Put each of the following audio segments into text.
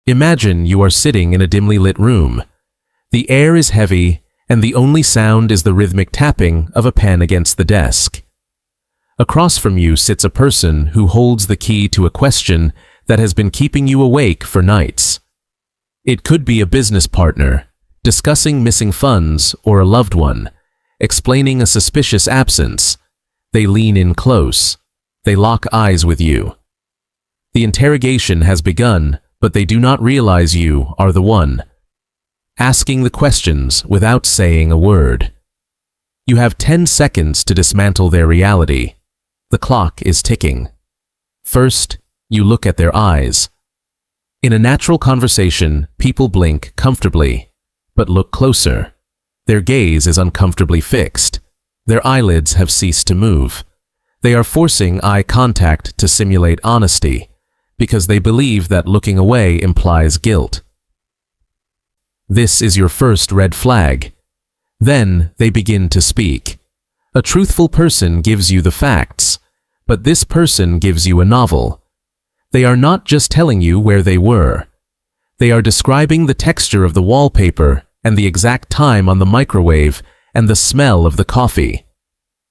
Imagine you are sitting in a dimly lit room. The air is heavy, and the only sound is the rhythmic tapping of a pen against the desk. Across from you sits a person who holds the key to a question that has been keeping you awake for nights. It could be a business partner, discussing missing funds, or a loved one, explaining a suspicious absence. They lean in close. They lock eyes with you. The interrogation has begun, but they do not realize you are the one asking the questions without saying a word. You have 10 seconds to dismantle their reality. The clock is ticking. First, you look at their eyes. In a natural conversation, people blink comfortably, but look closer. Their gaze is uncomfortably fixed. Their eyelids have ceased to move. They are forcing eye contact to simulate honesty, because they believe that looking away implies guilt. This is your first red flag. Then they begin to speak. A truthful person gives you the facts, but this person gives you a novel. They are not just telling you where they were. They are describing the texture of the wallpaper and the exact time on the microwave and the smell of the coffee.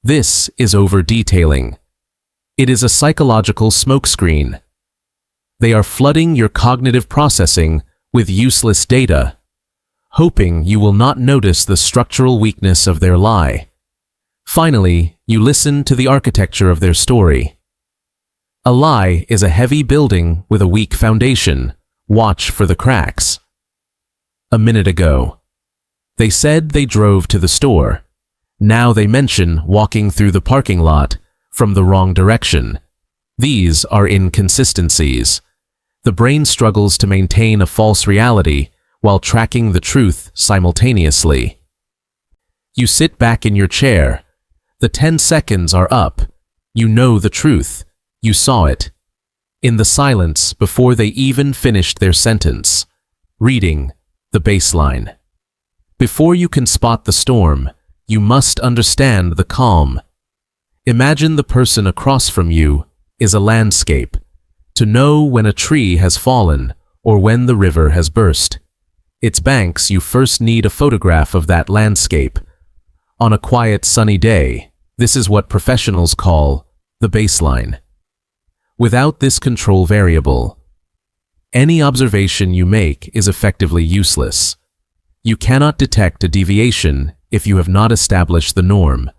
This is over-detailing. It is a psychological smokescreen. They are flooding your cognitive processing with useless data, hoping you will not notice the structural weakness of their lie. Finally, you listen to the architecture of their story. A lie is a heavy building with a weak foundation. Watch for the cracks. A minute ago, they said they drove to the store. Now they mention walking through the parking lot from the wrong direction. These are inconsistencies. The brain struggles to maintain a false reality while tracking the truth simultaneously. You sit back in your chair. The 10 seconds are up. You know the truth. You saw it. In the silence before they even finished their sentence. Reading the baseline. Before you can spot the storm, you must understand the calm. Imagine the person across from you is a landscape. To know when a tree has fallen or when the river has burst. Its banks, you first need a photograph of that landscape. On a quiet, sunny day, this is what professionals call the baseline. Without this control variable, any observation you make is effectively useless. You cannot detect a deviation if you have not established the norm.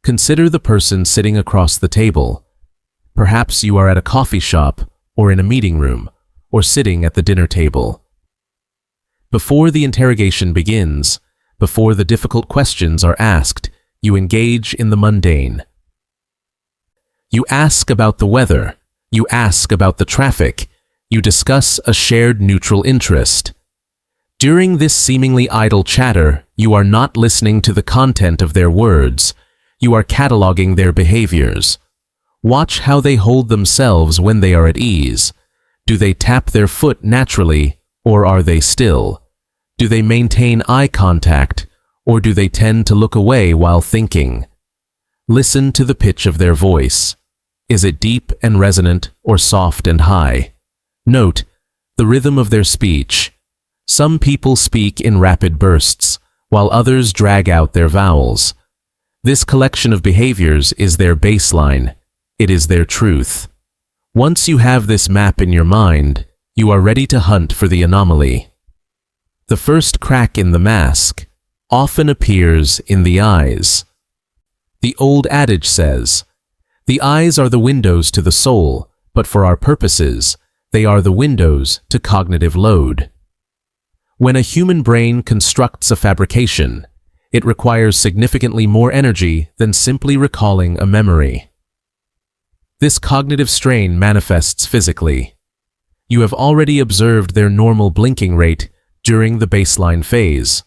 Consider the person sitting across the table. Perhaps you are at a coffee shop, or in a meeting room, or sitting at the dinner table. Before the interrogation begins, before the difficult questions are asked, you engage in the mundane. You ask about the weather. You ask about the traffic. You discuss a shared neutral interest. During this seemingly idle chatter, you are not listening to the content of their words. You are cataloging their behaviors. Watch how they hold themselves when they are at ease. Do they tap their foot naturally, or are they still? Do they maintain eye contact, or do they tend to look away while thinking? Listen to the pitch of their voice. Is it deep and resonant, or soft and high? Note the rhythm of their speech. Some people speak in rapid bursts, while others drag out their vowels. This collection of behaviors is their baseline. It is their truth. Once you have this map in your mind, you are ready to hunt for the anomaly. The first crack in the mask often appears in the eyes. The old adage says, "The eyes are the windows to the soul, but for our purposes, they are the windows to cognitive load." When a human brain constructs a fabrication, it requires significantly more energy than simply recalling a memory. This cognitive strain manifests physically. You have already observed their normal blinking rate during the baseline phase.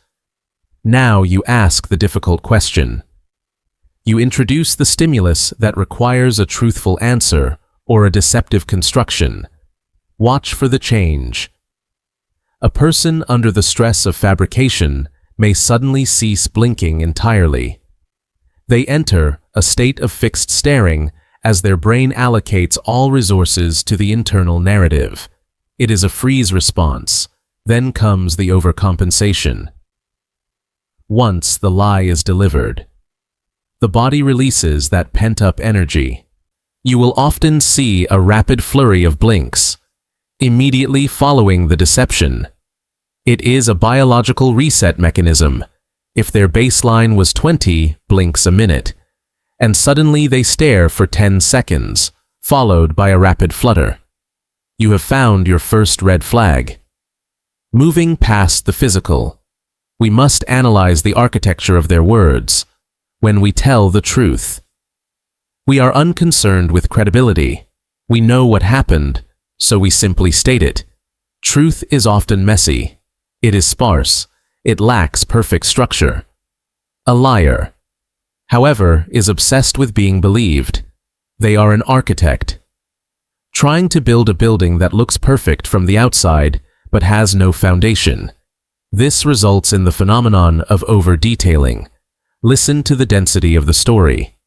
Now you ask the difficult question. You introduce the stimulus that requires a truthful answer or a deceptive construction. Watch for the change. A person under the stress of fabrication may suddenly cease blinking entirely. They enter a state of fixed staring as their brain allocates all resources to the internal narrative. It is a freeze response. Then comes the overcompensation. Once the lie is delivered, the body releases that pent-up energy. You will often see a rapid flurry of blinks, immediately following the deception. It is a biological reset mechanism. If their baseline was 20 blinks a minute, and suddenly they stare for 10 seconds, followed by a rapid flutter. You have found your first red flag. Moving past the physical, we must analyze the architecture of their words when we tell the truth. We are unconcerned with credibility. We know what happened, so we simply state it. Truth is often messy. It is sparse. It lacks perfect structure. A liar, however, is obsessed with being believed. They are an architect, trying to build a building that looks perfect from the outside but has no foundation. This results in the phenomenon of over-detailing. Listen to the density of the story.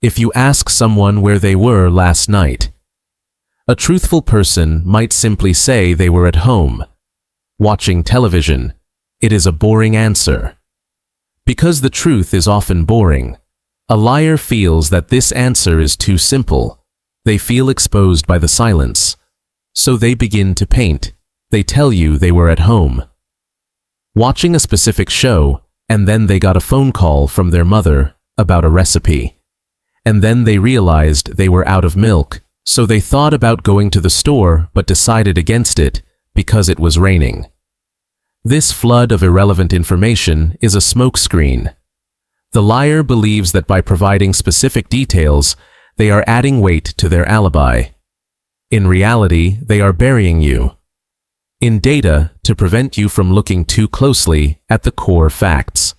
If you ask someone where they were last night, a truthful person might simply say they were at home, watching television. It is a boring answer. Because the truth is often boring, a liar feels that this answer is too simple. They feel exposed by the silence. So they begin to paint. They tell you they were at home, watching a specific show, and then they got a phone call from their mother about a recipe. And then they realized they were out of milk, so they thought about going to the store but decided against it because it was raining. This flood of irrelevant information is a smokescreen. The liar believes that by providing specific details, they are adding weight to their alibi. In reality, they are burying you in data to prevent you from looking too closely at the core facts.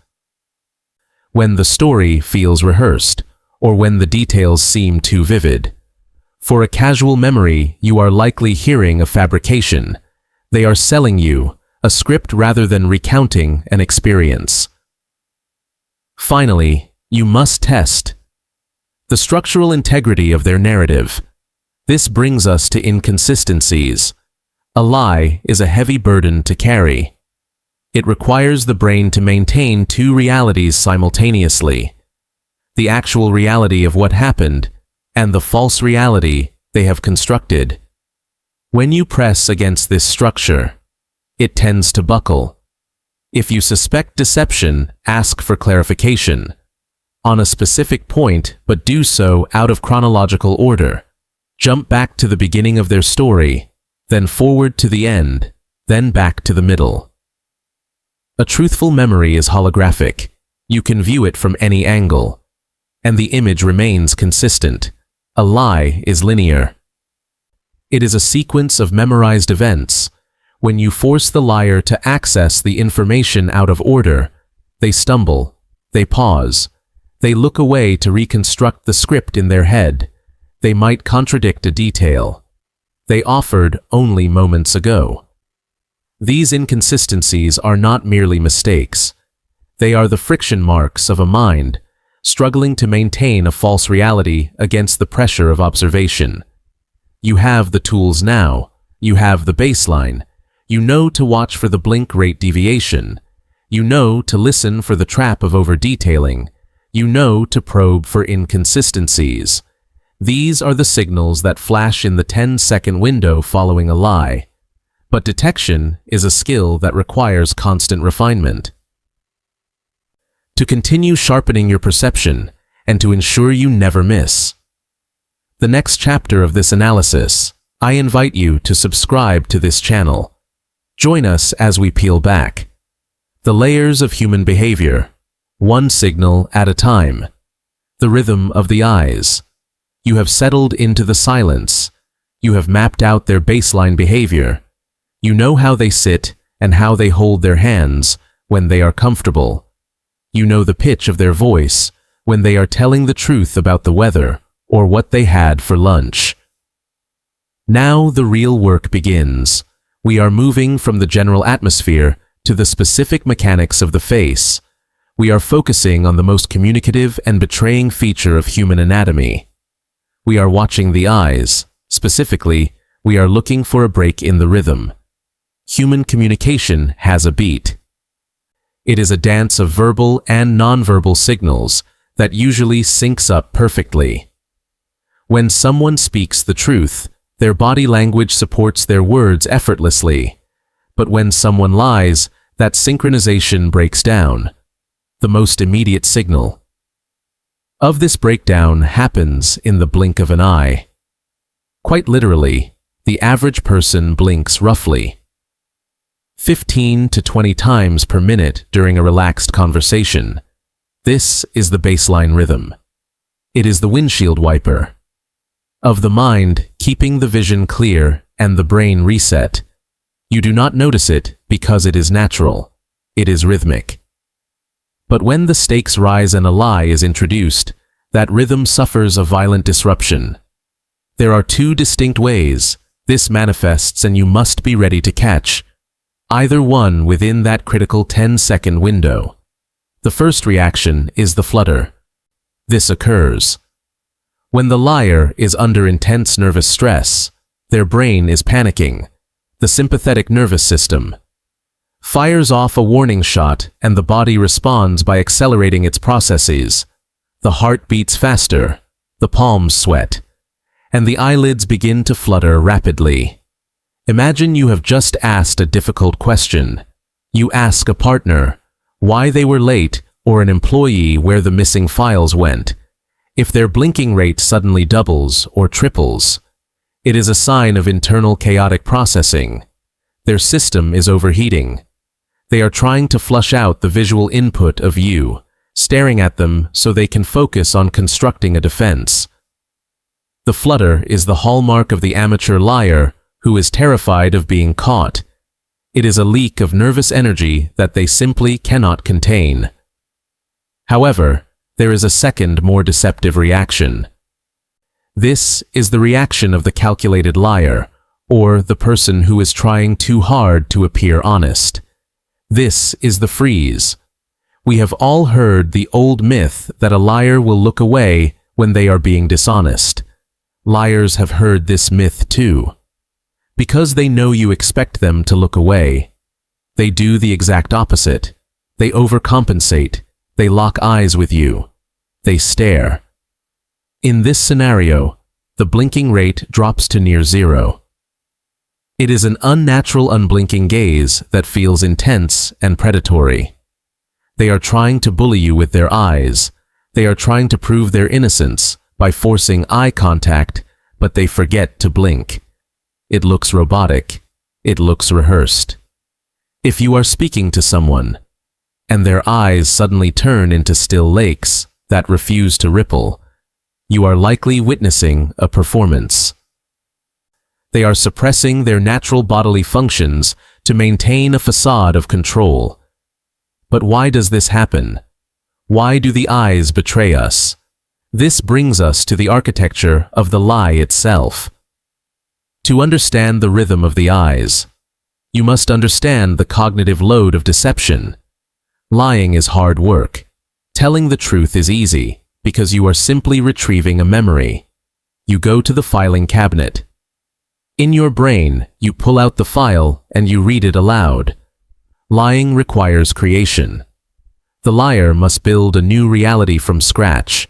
When the story feels rehearsed, or when the details seem too vivid, for a casual memory, you are likely hearing a fabrication. They are selling you a script rather than recounting an experience. Finally, you must test the structural integrity of their narrative. This brings us to inconsistencies. A lie is a heavy burden to carry. It requires the brain to maintain two realities simultaneously: the actual reality of what happened and the false reality they have constructed. When you press against this structure, it tends to buckle. If you suspect deception, ask for clarification on a specific point, but do so out of chronological order. Jump back to the beginning of their story, then forward to the end, then back to the middle. A truthful memory is holographic. You can view it from any angle, and the image remains consistent. A lie is linear. It is a sequence of memorized events. When you force the liar to access the information out of order, they stumble, they pause, they look away to reconstruct the script in their head. They might contradict a detail they offered only moments ago. These inconsistencies are not merely mistakes. They are the friction marks of a mind struggling to maintain a false reality against the pressure of observation. You have the tools now. You have the baseline. You know to watch for the blink rate deviation. You know to listen for the trap of over-detailing. You know to probe for inconsistencies. These are the signals that flash in the 10-second window following a lie. But detection is a skill that requires constant refinement. To continue sharpening your perception and to ensure you never miss the next chapter of this analysis, I invite you to subscribe to this channel. Join us as we peel back the layers of human behavior, one signal at a time. The rhythm of the eyes. You have settled into the silence. You have mapped out their baseline behavior. You know how they sit and how they hold their hands when they are comfortable. You know the pitch of their voice when they are telling the truth about the weather or what they had for lunch. Now the real work begins. We are moving from the general atmosphere to the specific mechanics of the face. We are focusing on the most communicative and betraying feature of human anatomy. We are watching the eyes, specifically We are looking for a break in the rhythm. Human communication has a beat. It is a dance of verbal and nonverbal signals that usually syncs up perfectly. When someone speaks the truth, their body language supports their words effortlessly. But when someone lies, that synchronization breaks down. The most immediate signal of this breakdown happens in the blink of an eye. Quite literally, the average person blinks roughly 15 to 20 times per minute during a relaxed conversation. This is the baseline rhythm. It is the windshield wiper of the mind, keeping the vision clear and the brain reset. You do not notice it because it is natural. It is rhythmic. But when the stakes rise and a lie is introduced, that rhythm suffers a violent disruption. There are two distinct ways this manifests, and you must be ready to catch either one within that critical 10-second window. The first reaction is the flutter. This occurs when the liar is under intense nervous stress. Their brain is panicking. The sympathetic nervous system fires off a warning shot, and the body responds by accelerating its processes. The heart beats faster, the palms sweat, and the eyelids begin to flutter rapidly. Imagine you have just asked a difficult question. You ask a partner why they were late, or an employee where the missing files went. If their blinking rate suddenly doubles or triples, it is a sign of internal chaotic processing. Their system is overheating. They are trying to flush out the visual input of you, staring at them so they can focus on constructing a defense. The flutter is the hallmark of the amateur liar who is terrified of being caught. It is a leak of nervous energy that they simply cannot contain. However, there is a second, more deceptive reaction. This is the reaction of the calculated liar, or the person who is trying too hard to appear honest. This is the freeze. We have all heard the old myth that a liar will look away when they are being dishonest. Liars have heard this myth too. Because they know you expect them to look away, they do the exact opposite. They overcompensate. They lock eyes with you. They stare. In this scenario, the blinking rate drops to near zero. It is an unnatural, unblinking gaze that feels intense and predatory. They are trying to bully you with their eyes. They are trying to prove their innocence by forcing eye contact, but they forget to blink. It looks robotic. It looks rehearsed. If you are speaking to someone, and their eyes suddenly turn into still lakes that refuse to ripple, you are likely witnessing a performance. They are suppressing their natural bodily functions to maintain a facade of control. But why does this happen? Why do the eyes betray us? This brings us to the architecture of the lie itself. To understand the rhythm of the eyes, you must understand the cognitive load of deception. Lying is hard work. Telling the truth is easy because you are simply retrieving a memory. You go to the filing cabinet. In your brain, you pull out the file and you read it aloud. Lying requires creation. The liar must build a new reality from scratch.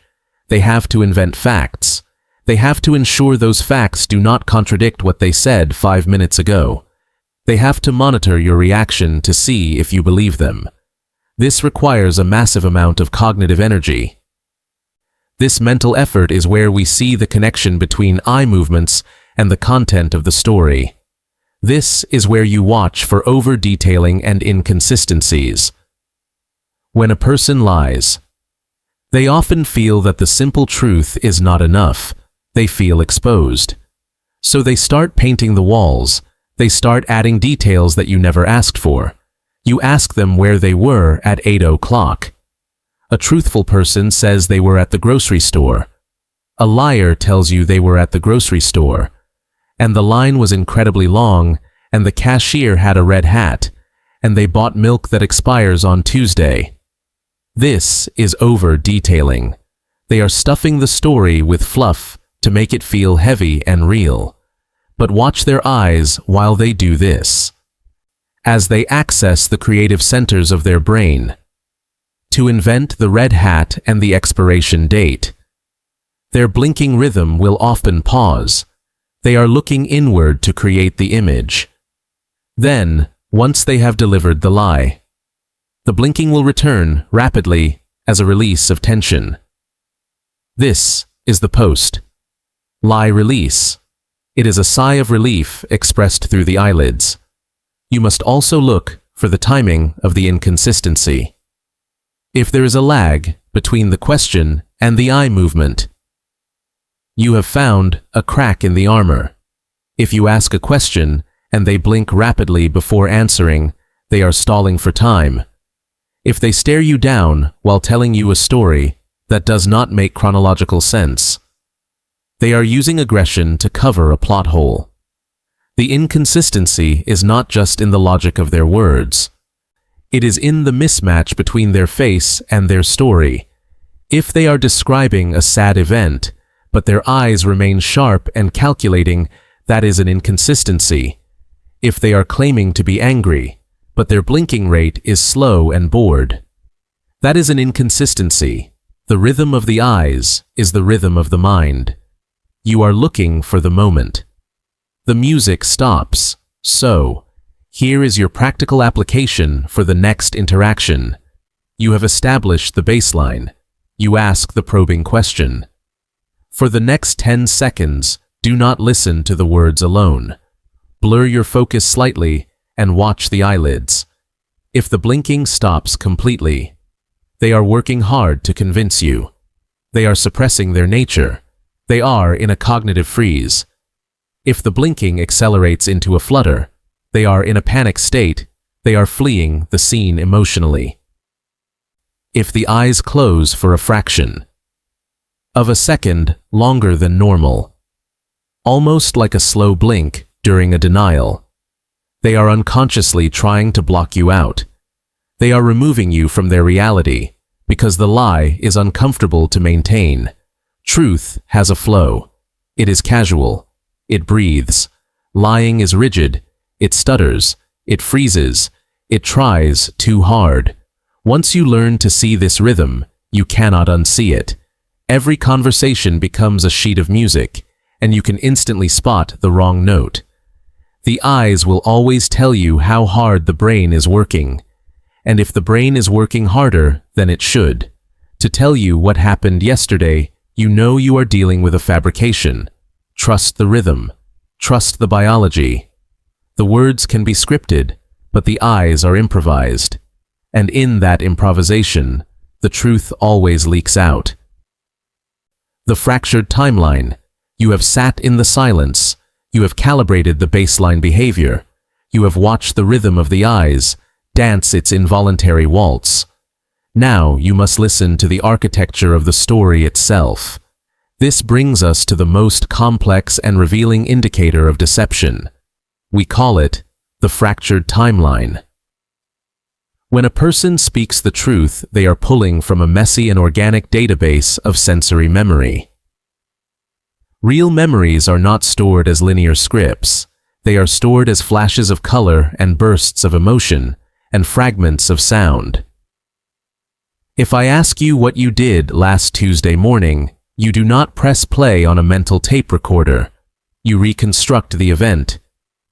They have to invent facts. They have to ensure those facts do not contradict what they said 5 minutes ago. They have to monitor your reaction to see if you believe them. This requires a massive amount of cognitive energy. This mental effort is where we see the connection between eye movements and the content of the story. This is where you watch for over-detailing and inconsistencies. When a person lies, they often feel that the simple truth is not enough. They feel exposed. So they start painting the walls. They start adding details that you never asked for. You ask them where they were at 8 o'clock. A truthful person says they were at the grocery store. A liar tells you they were at the grocery store, and the line was incredibly long, and the cashier had a red hat, and they bought milk that expires on Tuesday. This is over-detailing. They are stuffing the story with fluff to make it feel heavy and real. but watch their eyes while they do this. As they access the creative centers of their brain to invent the red hat and the expiration date. Their blinking rhythm will often pause. They are looking inward to create the image. Then, once they have delivered the lie, the blinking will return rapidly as a release of tension. This is the post-lie release. It is a sigh of relief expressed through the eyelids. You must also look for the timing of the inconsistency. If there is a lag between the question and the eye movement, you have found a crack in the armor. If you ask a question and they blink rapidly before answering, they are stalling for time. If they stare you down while telling you a story that does not make chronological sense, they are using aggression to cover a plot hole. The inconsistency is not just in the logic of their words. It is in the mismatch between their face and their story. If they are describing a sad event, but their eyes remain sharp and calculating, that is an inconsistency. If they are claiming to be angry, but their blinking rate is slow and bored, that is an inconsistency. The rhythm of the eyes is the rhythm of the mind. You are looking for the moment. The music stops, so here is your practical application for the next interaction. You have established the baseline. You ask the probing question. For the next 10 seconds, do not listen to the words alone. Blur your focus slightly and watch the eyelids. If the blinking stops completely, they are working hard to convince you. They are suppressing their nature. They are in a cognitive freeze. If the blinking accelerates into a flutter, they are in a panic state. They are fleeing the scene emotionally. If the eyes close for a fraction of a second longer than normal, almost like a slow blink during a denial, they are unconsciously trying to block you out. They are removing you from their reality because the lie is uncomfortable to maintain. Truth has a flow. It is casual. It breathes. Lying is rigid. It stutters. It freezes. It tries too hard. Once you learn to see this rhythm, you cannot unsee it. Every conversation becomes a sheet of music, and you can instantly spot the wrong note. The eyes will always tell you how hard the brain is working, and if the brain is working harder than it should, to tell you what happened yesterday, you know you are dealing with a fabrication. Trust the rhythm. Trust the biology. The words can be scripted, but the eyes are improvised. And in that improvisation, the truth always leaks out. The fractured timeline. You have sat in the silence. You have calibrated the baseline behavior. You have watched the rhythm of the eyes dance its involuntary waltz. Now you must listen to the architecture of the story itself. This brings us to the most complex and revealing indicator of deception. We call it the fractured timeline. When a person speaks the truth, they are pulling from a messy and organic database of sensory memory. Real memories are not stored as linear scripts. They are stored as flashes of color and bursts of emotion and fragments of sound. If I ask you what you did last Tuesday morning, you do not press play on a mental tape recorder. You reconstruct the event.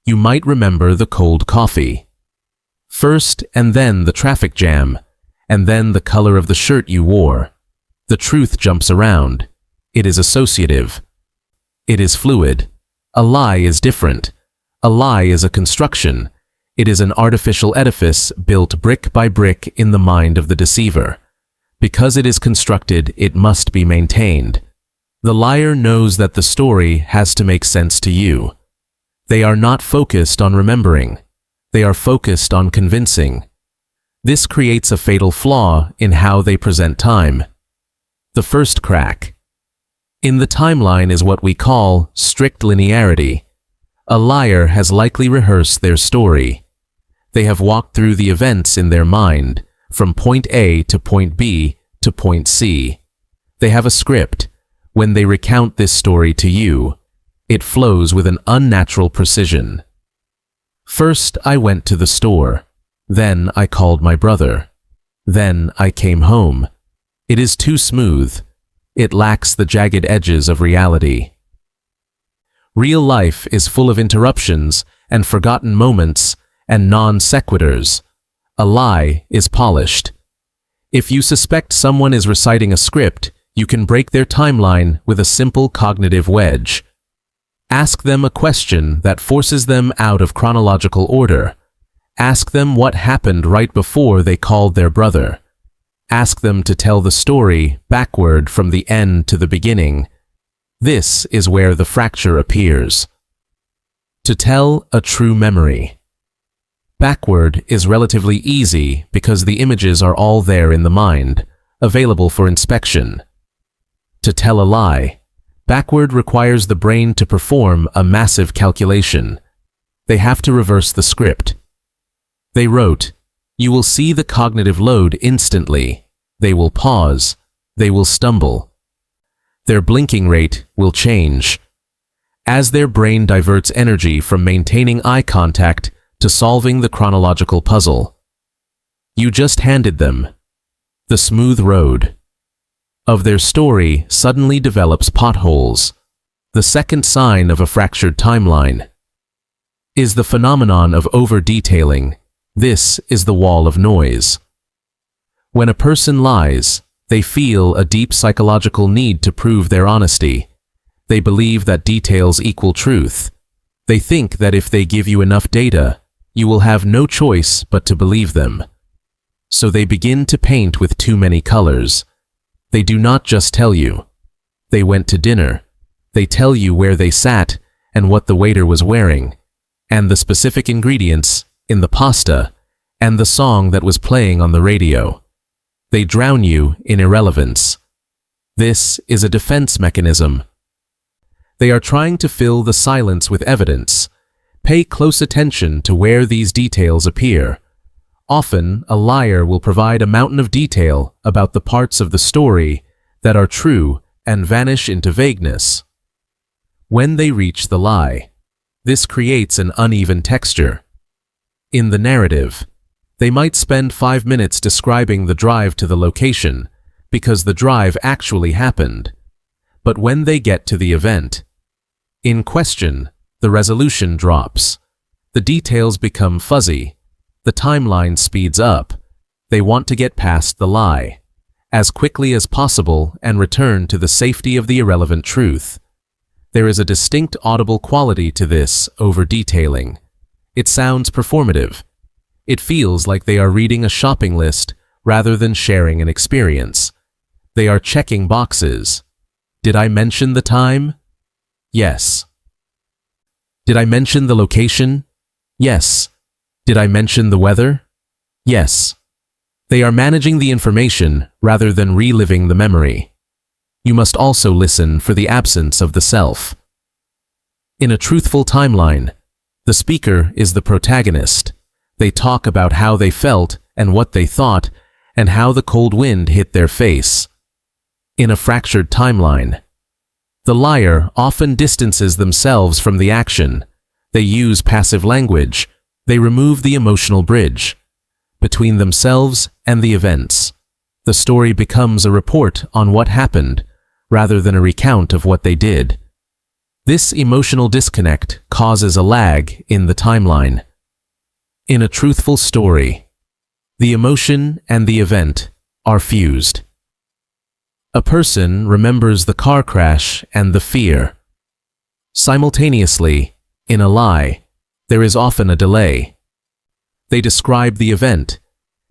You might remember the cold coffee first, and then the traffic jam, and then the color of the shirt you wore. The truth jumps around. It is associative. It is fluid. A lie is different. A lie is a construction. It is an artificial edifice built brick by brick in the mind of the deceiver. Because it is constructed, it must be maintained. The liar knows that the story has to make sense to you. They are not focused on remembering. They are focused on convincing. This creates a fatal flaw in how they present time. The first crack in the timeline is what we call strict linearity. A liar has likely rehearsed their story. They have walked through the events in their mind, from point A to point B to point C. They have a script. When they recount this story to you, It flows with an unnatural precision. First, I went to the store. Then I called my brother. Then I came home. It is too smooth. It lacks the jagged edges of reality. Real life is full of interruptions and forgotten moments and non sequiturs. A lie is polished. If you suspect someone is reciting a script, you can break their timeline with a simple cognitive wedge. Ask them a question that forces them out of chronological order. Ask them what happened right before they called their brother. Ask them to tell the story backward from the end to the beginning. This is where the fracture appears. To tell a true memory. Backward is relatively easy because the images are all there in the mind, available for inspection. To tell a lie. Backward requires the brain to perform a massive calculation. They have to reverse the script. They wrote, "You will see the cognitive load instantly. They will pause. They will stumble. Their blinking rate will change. As their brain diverts energy from maintaining eye contact to solving the chronological puzzle. You just handed them the smooth road of their story suddenly develops potholes. The second sign of a fractured timeline is the phenomenon of over-detailing. This is the wall of noise. When a person lies, they feel a deep psychological need to prove their honesty. They believe that details equal truth. They think that if they give you enough data, you will have no choice but to believe them. So they begin to paint with too many colors. They do not just tell you. They went to dinner. They tell you where they sat and what the waiter was wearing, and the specific ingredients in the pasta, and the song that was playing on the radio. They drown you in irrelevance. This is a defense mechanism. They are trying to fill the silence with evidence. Pay close attention to where these details appear. Often, a liar will provide a mountain of detail about the parts of the story that are true and vanish into vagueness. When they reach the lie, this creates an uneven texture. In the narrative, they might spend 5 minutes describing the drive to the location because the drive actually happened. But when they get to the event in question, the resolution drops. The details become fuzzy. The timeline speeds up. They want to get past the lie as quickly as possible and return to the safety of the irrelevant truth. There is a distinct audible quality to this over-detailing. It sounds performative. It feels like they are reading a shopping list rather than sharing an experience. They are checking boxes. Did I mention the time? Yes. Did I mention the location? Yes. Did I mention the weather? Yes. They are managing the information rather than reliving the memory. You must also listen for the absence of the self. In a truthful timeline, the speaker is the protagonist. They talk about how they felt and what they thought and how the cold wind hit their face. In a fractured timeline, the liar often distances themselves from the action. They use passive language. They remove the emotional bridge between themselves and the events. The story becomes a report on what happened rather than a recount of what they did. This emotional disconnect causes a lag in the timeline. In a truthful story, the emotion and the event are fused. A person remembers the car crash and the fear. Simultaneously, in a lie, there is often a delay. They describe the event,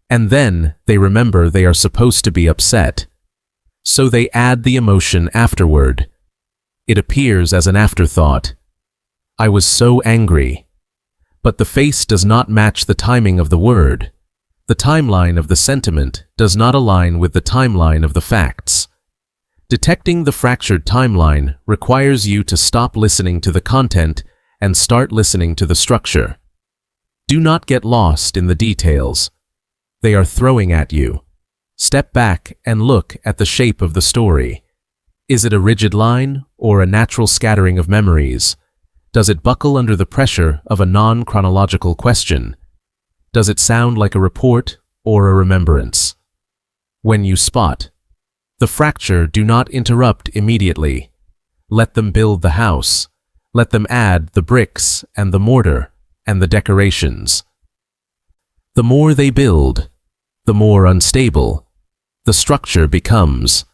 and then they remember they are supposed to be upset. So they add the emotion afterward. It appears as an afterthought. I was so angry. But the face does not match the timing of the word. The timeline of the sentiment does not align with the timeline of the facts. Detecting the fractured timeline requires you to stop listening to the content and start listening to the structure. Do not get lost in the details. They are throwing at you. Step back and look at the shape of the story. Is it a rigid line or a natural scattering of memories? Does it buckle under the pressure of a non-chronological question? Does it sound like a report or a remembrance? When you spot the fracture, do not interrupt immediately. Let them build the house. Let them add the bricks and the mortar and the decorations. The more they build, the more unstable the structure becomes.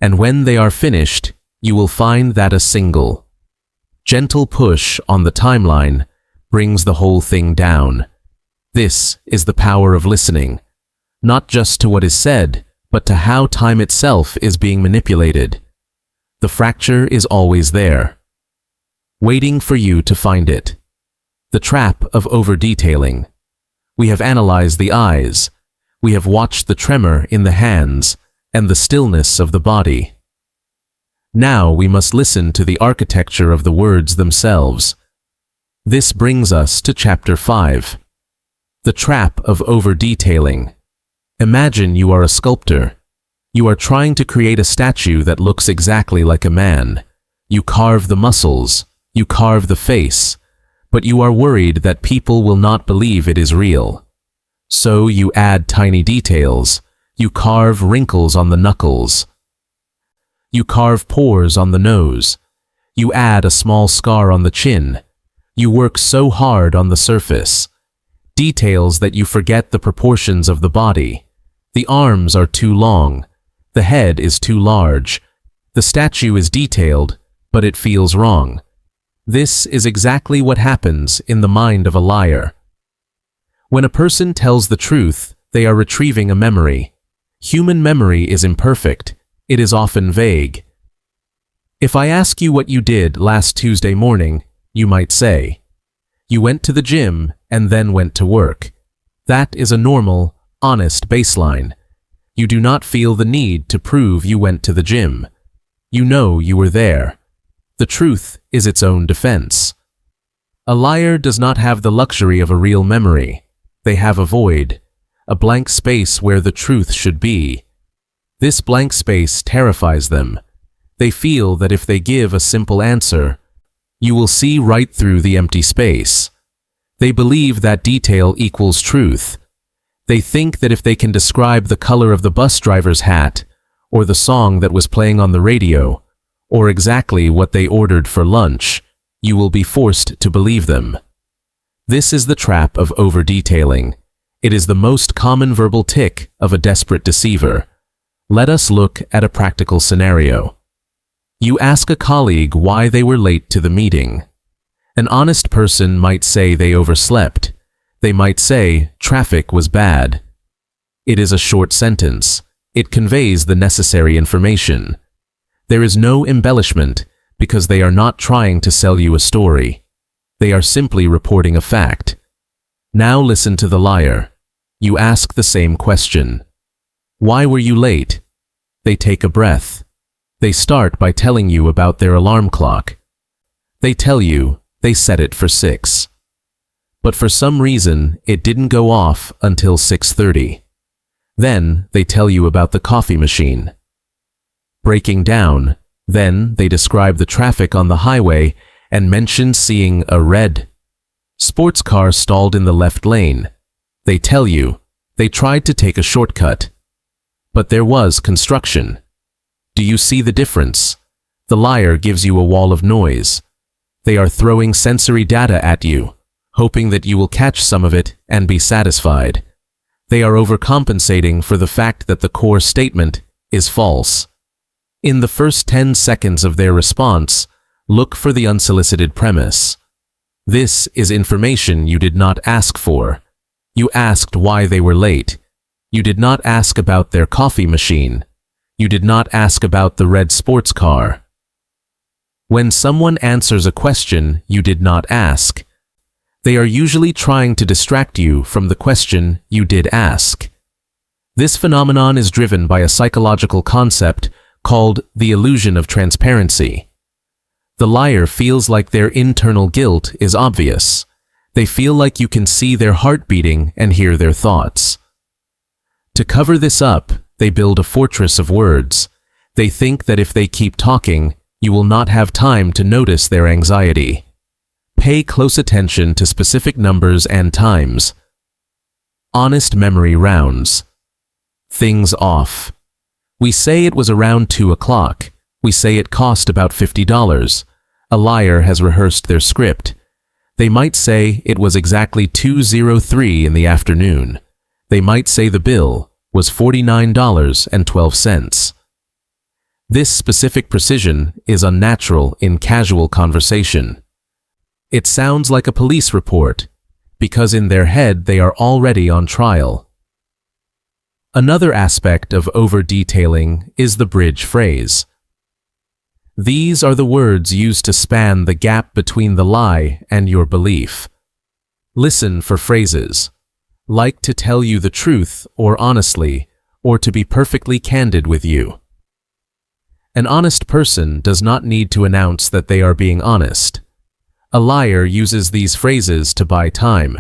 And when they are finished, you will find that a single, gentle push on the timeline brings the whole thing down. This is the power of listening, not just to what is said, but to how time itself is being manipulated. The fracture is always there, waiting for you to find it. The trap of over-detailing. We have analyzed the eyes. We have watched the tremor in the hands and the stillness of the body. Now we must listen to the architecture of the words themselves. This brings us to Chapter 5. The trap of over-detailing. Imagine you are a sculptor. You are trying to create a statue that looks exactly like a man. You carve the muscles, you carve the face, but you are worried that people will not believe it is real. So you add tiny details. You carve wrinkles on the knuckles. You carve pores on the nose. You add a small scar on the chin. You work so hard on the surface. Details that you forget the proportions of the body. The arms are too long. The head is too large. The statue is detailed, but it feels wrong. This is exactly what happens in the mind of a liar. When a person tells the truth, they are retrieving a memory. Human memory is imperfect. It is often vague. If I ask you what you did last Tuesday morning, you might say, "You went to the gym and then went to work." That is a normal, honest baseline. You do not feel the need to prove you went to the gym. You know you were there. The truth is its own defense. A liar does not have the luxury of a real memory. They have a void, a blank space where the truth should be. This blank space terrifies them. They feel that if they give a simple answer, you will see right through the empty space. They believe that detail equals truth. They think that if they can describe the color of the bus driver's hat, or the song that was playing on the radio, or exactly what they ordered for lunch, you will be forced to believe them. This is the trap of over-detailing. It is the most common verbal tic of a desperate deceiver. Let us look at a practical scenario. You ask a colleague why they were late to the meeting. An honest person might say they overslept. They might say traffic was bad. It is a short sentence. It conveys the necessary information. There is no embellishment because they are not trying to sell you a story. They are simply reporting a fact. Now listen to the liar. You ask the same question. Why were you late? They take a breath. They start by telling you about their alarm clock. They tell you they set it for 6. But for some reason, it didn't go off until 6:30. Then they tell you about the coffee machine. Breaking down, then they describe the traffic on the highway and mention seeing a red sports car stalled in the left lane. They tell you they tried to take a shortcut, but there was construction. Do you see the difference? The liar gives you a wall of noise. They are throwing sensory data at you, hoping that you will catch some of it and be satisfied. They are overcompensating for the fact that the core statement is false. In the first 10 seconds of their response, look for the unsolicited premise. This is information you did not ask for. You asked why they were late. You did not ask about their coffee machine. You did not ask about the red sports car. When someone answers a question you did not ask, they are usually trying to distract you from the question you did ask. This phenomenon is driven by a psychological concept called the illusion of transparency. The liar feels like their internal guilt is obvious. They feel like you can see their heart beating and hear their thoughts. To cover this up, they build a fortress of words. They think that if they keep talking, you will not have time to notice their anxiety. Pay close attention to specific numbers and times. Honest memory rounds. Things off. We say it was around 2 o'clock. We say it cost about $50. A liar has rehearsed their script. They might say it was exactly 2:03 in the afternoon. They might say the bill was $49.12. This specific precision is unnatural in casual conversation. It sounds like a police report, because in their head they are already on trial. Another aspect of over-detailing is the bridge phrase. These are the words used to span the gap between the lie and your belief. Listen for phrases like to tell you the truth or honestly, or to be perfectly candid with you. An honest person does not need to announce that they are being honest. A liar uses these phrases to buy time.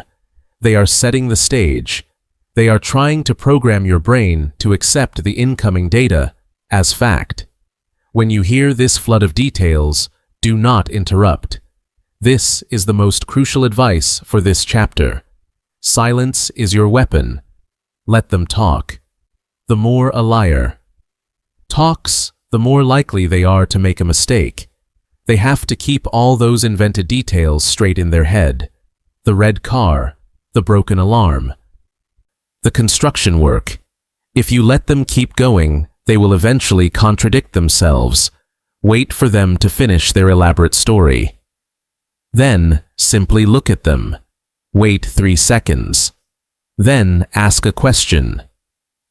They are setting the stage. They are trying to program your brain to accept the incoming data as fact. When you hear this flood of details, do not interrupt. This is the most crucial advice for this chapter. Silence is your weapon. Let them talk. The more a liar talks, the more likely they are to make a mistake. They have to keep all those invented details straight in their head. The red car, the broken alarm, the construction work. If you let them keep going, they will eventually contradict themselves. Wait for them to finish their elaborate story. Then, simply look at them. Wait 3 seconds. Then ask a question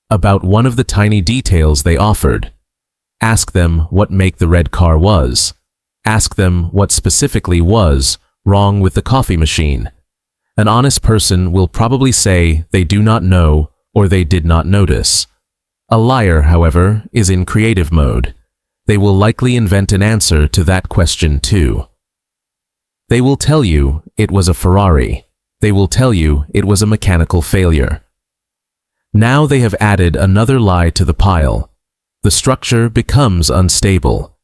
about one of the tiny details they offered. Ask them what make the red car was. Ask them what specifically was wrong with the coffee machine. An honest person will probably say they do not know or they did not notice. A liar, however, is in creative mode. They will likely invent an answer to that question too. They will tell you it was a Ferrari. They will tell you it was a mechanical failure. Now they have added another lie to the pile. The structure becomes unstable.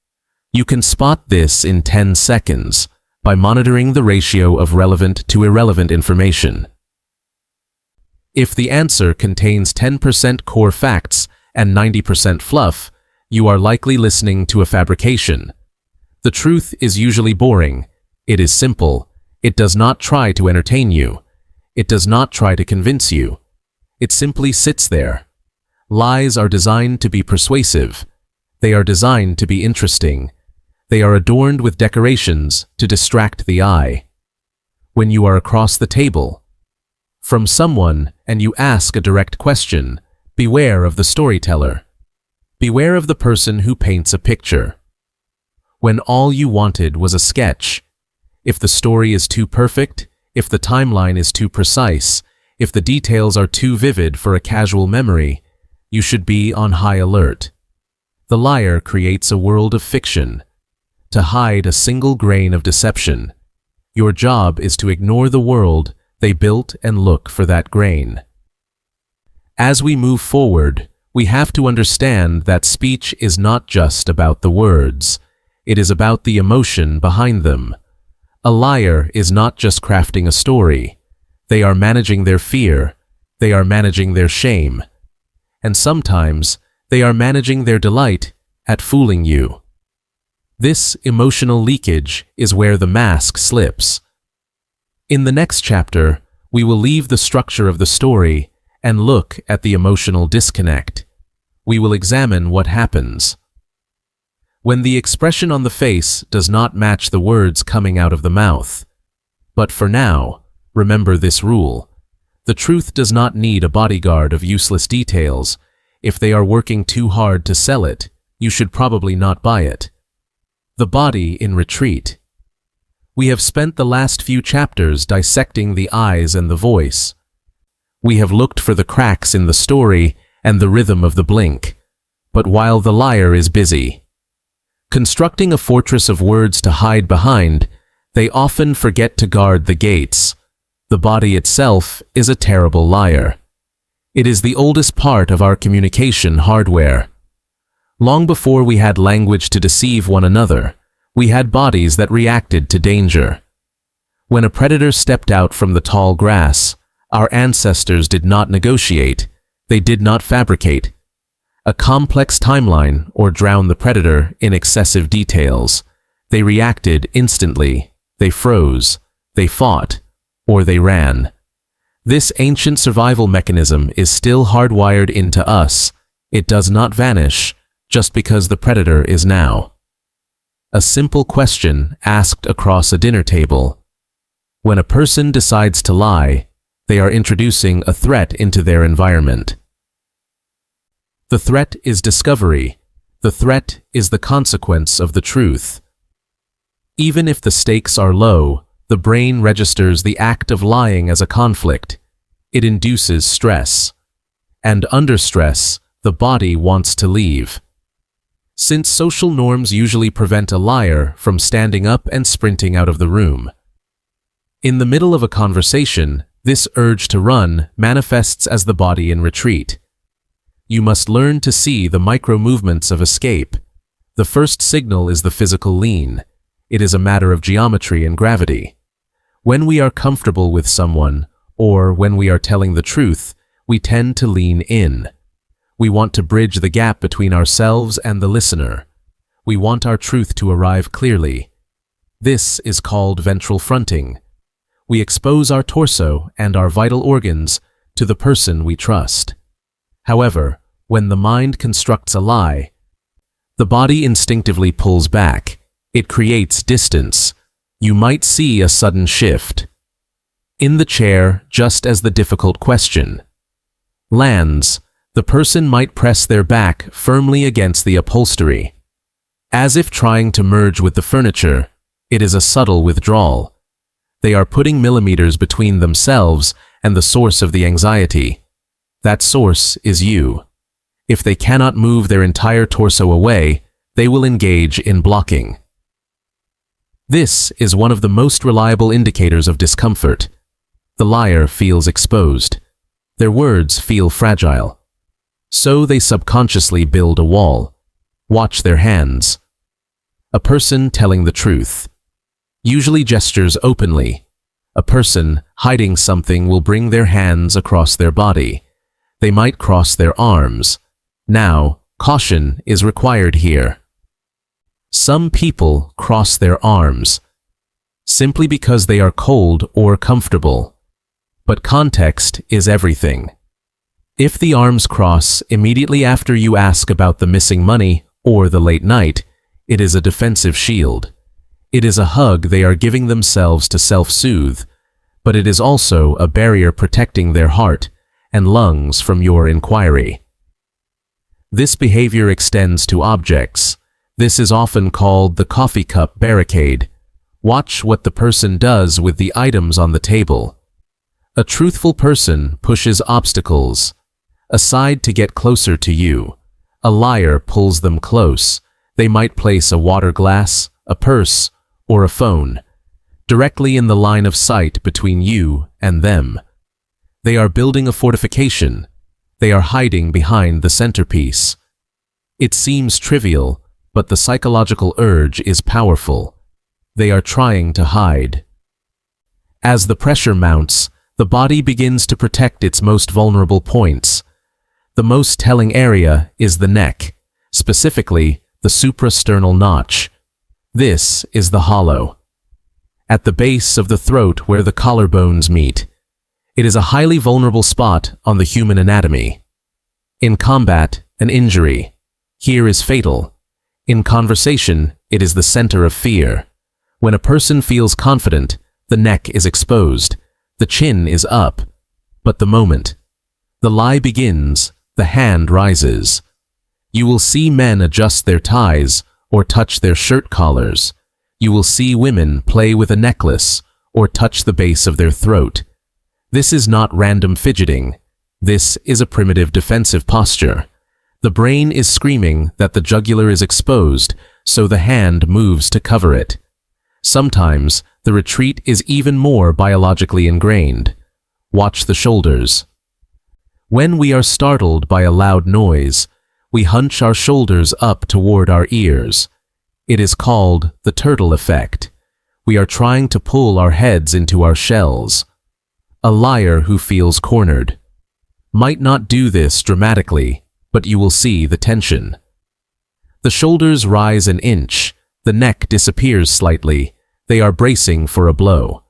You can spot this in 10 seconds by monitoring the ratio of relevant to irrelevant information. If the answer contains 10% core facts and 90% fluff, you are likely listening to a fabrication. The truth is usually boring. It is simple. It does not try to entertain you. It does not try to convince you. It simply sits there. Lies are designed to be persuasive. They are designed to be interesting. They are adorned with decorations to distract the eye. When you are across the table from someone and you ask a direct question, beware of the storyteller. Beware of the person who paints a picture. When all you wanted was a sketch, if the story is too perfect, if the timeline is too precise, if the details are too vivid for a casual memory, you should be on high alert. The liar creates a world of fiction to hide a single grain of deception. Your job is to ignore the world they built and look for that grain. As we move forward, we have to understand that speech is not just about the words. It is about the emotion behind them. A liar is not just crafting a story. They are managing their fear. They are managing their shame. And sometimes they are managing their delight at fooling you. This emotional leakage is where the mask slips. In the next chapter, we will leave the structure of the story and look at the emotional disconnect. We will examine what happens when the expression on the face does not match the words coming out of the mouth. But for now, remember this rule. The truth does not need a bodyguard of useless details. If they are working too hard to sell it, you should probably not buy it. The body in retreat. We have spent the last few chapters dissecting the eyes and the voice. We have looked for the cracks in the story and the rhythm of the blink. But while the liar is busy constructing a fortress of words to hide behind, they often forget to guard the gates. The body itself is a terrible liar. It is the oldest part of our communication hardware. Long before we had language to deceive one another, we had bodies that reacted to danger. When a predator stepped out from the tall grass, our ancestors did not negotiate, they did not fabricate a complex timeline or drown the predator in excessive details. They reacted instantly, they froze, they fought, or they ran. This ancient survival mechanism is still hardwired into us. It does not vanish just because the predator is now. A simple question asked across a dinner table. When a person decides to lie, they are introducing a threat into their environment. The threat is discovery. The threat is the consequence of the truth. Even if the stakes are low, the brain registers the act of lying as a conflict. It induces stress. And under stress, the body wants to leave. Since social norms usually prevent a liar from standing up and sprinting out of the room. In the middle of a conversation, this urge to run manifests as the body in retreat. You must learn to see the micro-movements of escape. The first signal is the physical lean. It is a matter of geometry and gravity. When we are comfortable with someone, or when we are telling the truth, we tend to lean in. We want to bridge the gap between ourselves and the listener. We want our truth to arrive clearly. This is called ventral fronting. We expose our torso and our vital organs to the person we trust. However, when the mind constructs a lie, the body instinctively pulls back. It creates distance. You might see a sudden shift in the chair just as the difficult question lands. The person might press their back firmly against the upholstery. As if trying to merge with the furniture, it is a subtle withdrawal. They are putting millimeters between themselves and the source of the anxiety. That source is you. If they cannot move their entire torso away, they will engage in blocking. This is one of the most reliable indicators of discomfort. The liar feels exposed. Their words feel fragile. So they subconsciously build a wall. Watch their hands. A person telling the truth usually gestures openly. A person hiding something will bring their hands across their body. They might cross their arms. Now, caution is required here. Some people cross their arms simply because they are cold or comfortable. But context is everything. If the arms cross immediately after you ask about the missing money or the late night, it is a defensive shield. It is a hug they are giving themselves to self-soothe, but it is also a barrier protecting their heart and lungs from your inquiry. This behavior extends to objects. This is often called the coffee cup barricade. Watch what the person does with the items on the table. A truthful person pushes obstacles aside to get closer to you. A liar pulls them close. They might place a water glass, a purse, or a phone directly in the line of sight between you and them. They are building a fortification. They are hiding behind the centerpiece. It seems trivial, but the psychological urge is powerful. They are trying to hide. As the pressure mounts, the body begins to protect its most vulnerable points. The most telling area is the neck, specifically the suprasternal notch. This is the hollow, at the base of the throat where the collarbones meet. It is a highly vulnerable spot on the human anatomy. In combat, an injury here is fatal. In conversation, it is the center of fear. When a person feels confident, the neck is exposed, the chin is up. But the moment the lie begins, the hand rises. You will see men adjust their ties or touch their shirt collars. You will see women play with a necklace or touch the base of their throat. This is not random fidgeting. This is a primitive defensive posture. The brain is screaming that the jugular is exposed, so the hand moves to cover it. Sometimes, the retreat is even more biologically ingrained. Watch the shoulders. When we are startled by a loud noise, we hunch our shoulders up toward our ears. It is called the turtle effect. We are trying to pull our heads into our shells. A liar who feels cornered might not do this dramatically, but you will see the tension. The shoulders rise an inch, the neck disappears slightly, they are bracing for a blow.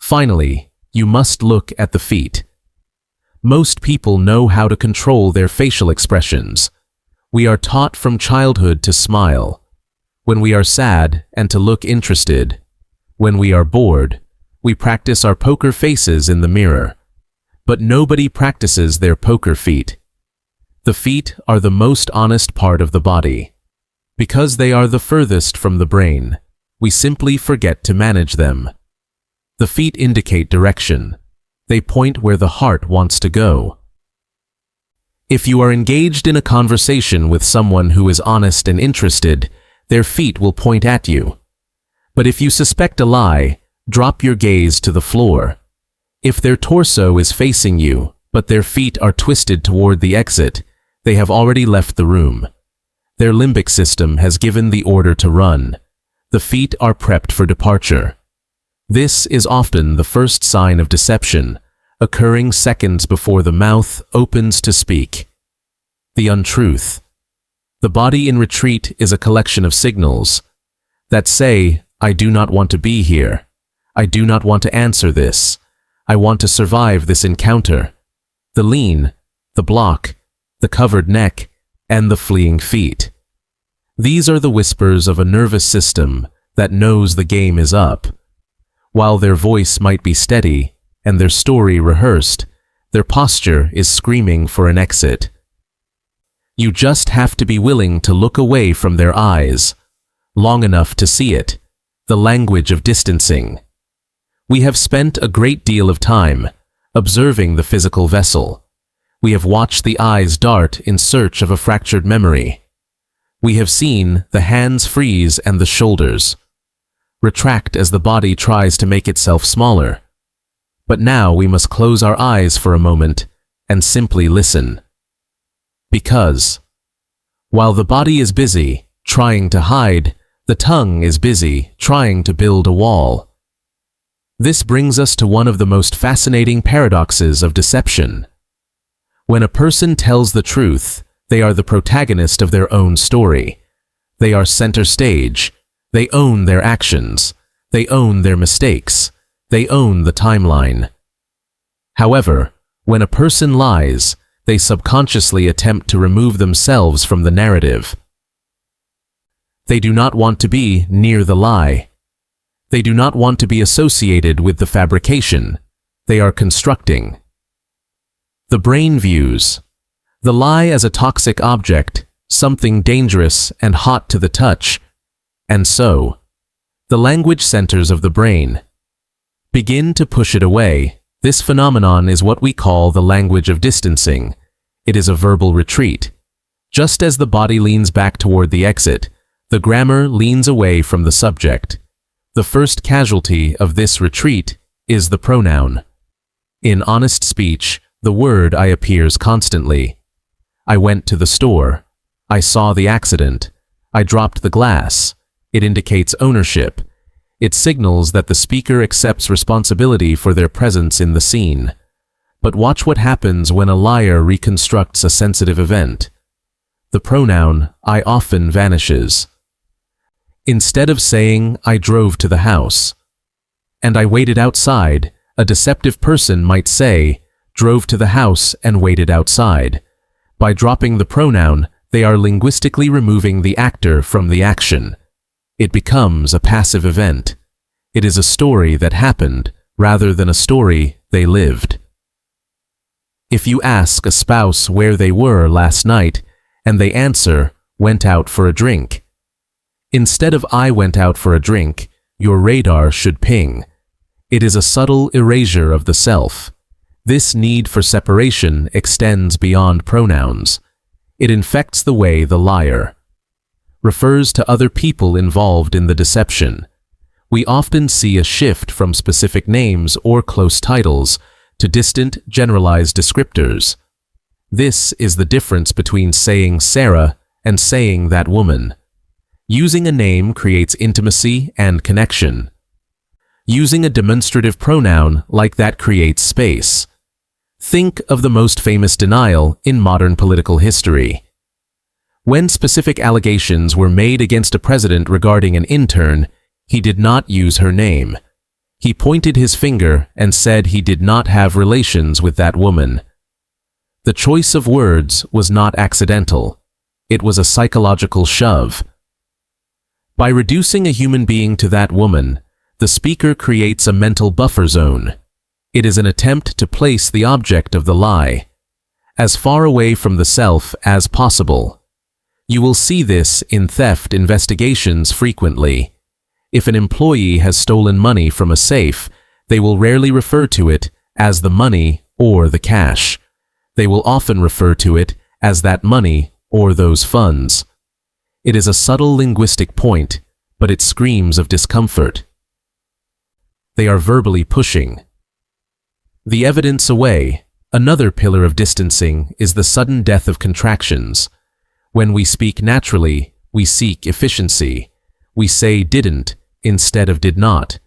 Finally, you must look at the feet. Most people know how to control their facial expressions. We are taught from childhood to smile when we are sad and to look interested. When we are bored, we practice our poker faces in the mirror. But nobody practices their poker feet. The feet are the most honest part of the body. Because they are the furthest from the brain, we simply forget to manage them. The feet indicate direction. They point where the heart wants to go. If you are engaged in a conversation with someone who is honest and interested, their feet will point at you. But if you suspect a lie, drop your gaze to the floor. If their torso is facing you, but their feet are twisted toward the exit, they have already left the room. Their limbic system has given the order to run. The feet are prepped for departure. This is often the first sign of deception, occurring seconds before the mouth opens to speak. The untruth. The body in retreat is a collection of signals that say, I do not want to be here. I do not want to answer this. I want to survive this encounter. The lean, the block, the covered neck, and the fleeing feet. These are the whispers of a nervous system that knows the game is up. While their voice might be steady and their story rehearsed, their posture is screaming for an exit. You just have to be willing to look away from their eyes, long enough to see it, the language of distancing. We have spent a great deal of time observing the physical vessel. We have watched the eyes dart in search of a fractured memory. We have seen the hands freeze and the shoulders retract as the body tries to make itself smaller. But now we must close our eyes for a moment and simply listen. Because, while the body is busy trying to hide, the tongue is busy trying to build a wall. This brings us to one of the most fascinating paradoxes of deception. When a person tells the truth, they are the protagonist of their own story. They are center stage. They own their actions. They own their mistakes. They own the timeline. However, when a person lies, they subconsciously attempt to remove themselves from the narrative. They do not want to be near the lie. They do not want to be associated with the fabrication. They are constructing. The brain views the lie as a toxic object, something dangerous and hot to the touch, and so, the language centers of the brain begin to push it away. This phenomenon is what we call the language of distancing. It is a verbal retreat. Just as the body leans back toward the exit, the grammar leans away from the subject. The first casualty of this retreat is the pronoun. In honest speech, the word I appears constantly. I went to the store. I saw the accident. I dropped the glass. It indicates ownership. It signals that the speaker accepts responsibility for their presence in the scene. But watch what happens when a liar reconstructs a sensitive event. The pronoun I often vanishes. Instead of saying, I drove to the house, and I waited outside, a deceptive person might say, drove to the house and waited outside. By dropping the pronoun, they are linguistically removing the actor from the action. It becomes a passive event. It is a story that happened, rather than a story they lived. If you ask a spouse where they were last night, and they answer, went out for a drink. Instead of I went out for a drink, your radar should ping. It is a subtle erasure of the self. This need for separation extends beyond pronouns. It infects the way the liar refers to other people involved in the deception. We often see a shift from specific names or close titles to distant, generalized descriptors. This is the difference between saying Sarah and saying that woman. Using a name creates intimacy and connection. Using a demonstrative pronoun like that creates space. Think of the most famous denial in modern political history. When specific allegations were made against a president regarding an intern, he did not use her name. He pointed his finger and said he did not have relations with that woman. The choice of words was not accidental. It was a psychological shove. By reducing a human being to that woman, the speaker creates a mental buffer zone. It is an attempt to place the object of the lie as far away from the self as possible. You will see this in theft investigations frequently. If an employee has stolen money from a safe, they will rarely refer to it as the money or the cash. They will often refer to it as that money or those funds. It is a subtle linguistic point, but it screams of discomfort. They are verbally pushing. The evidence away, another pillar of distancing, is the sudden death of contractions. When we speak naturally, we seek efficiency. We say didn't instead of did not.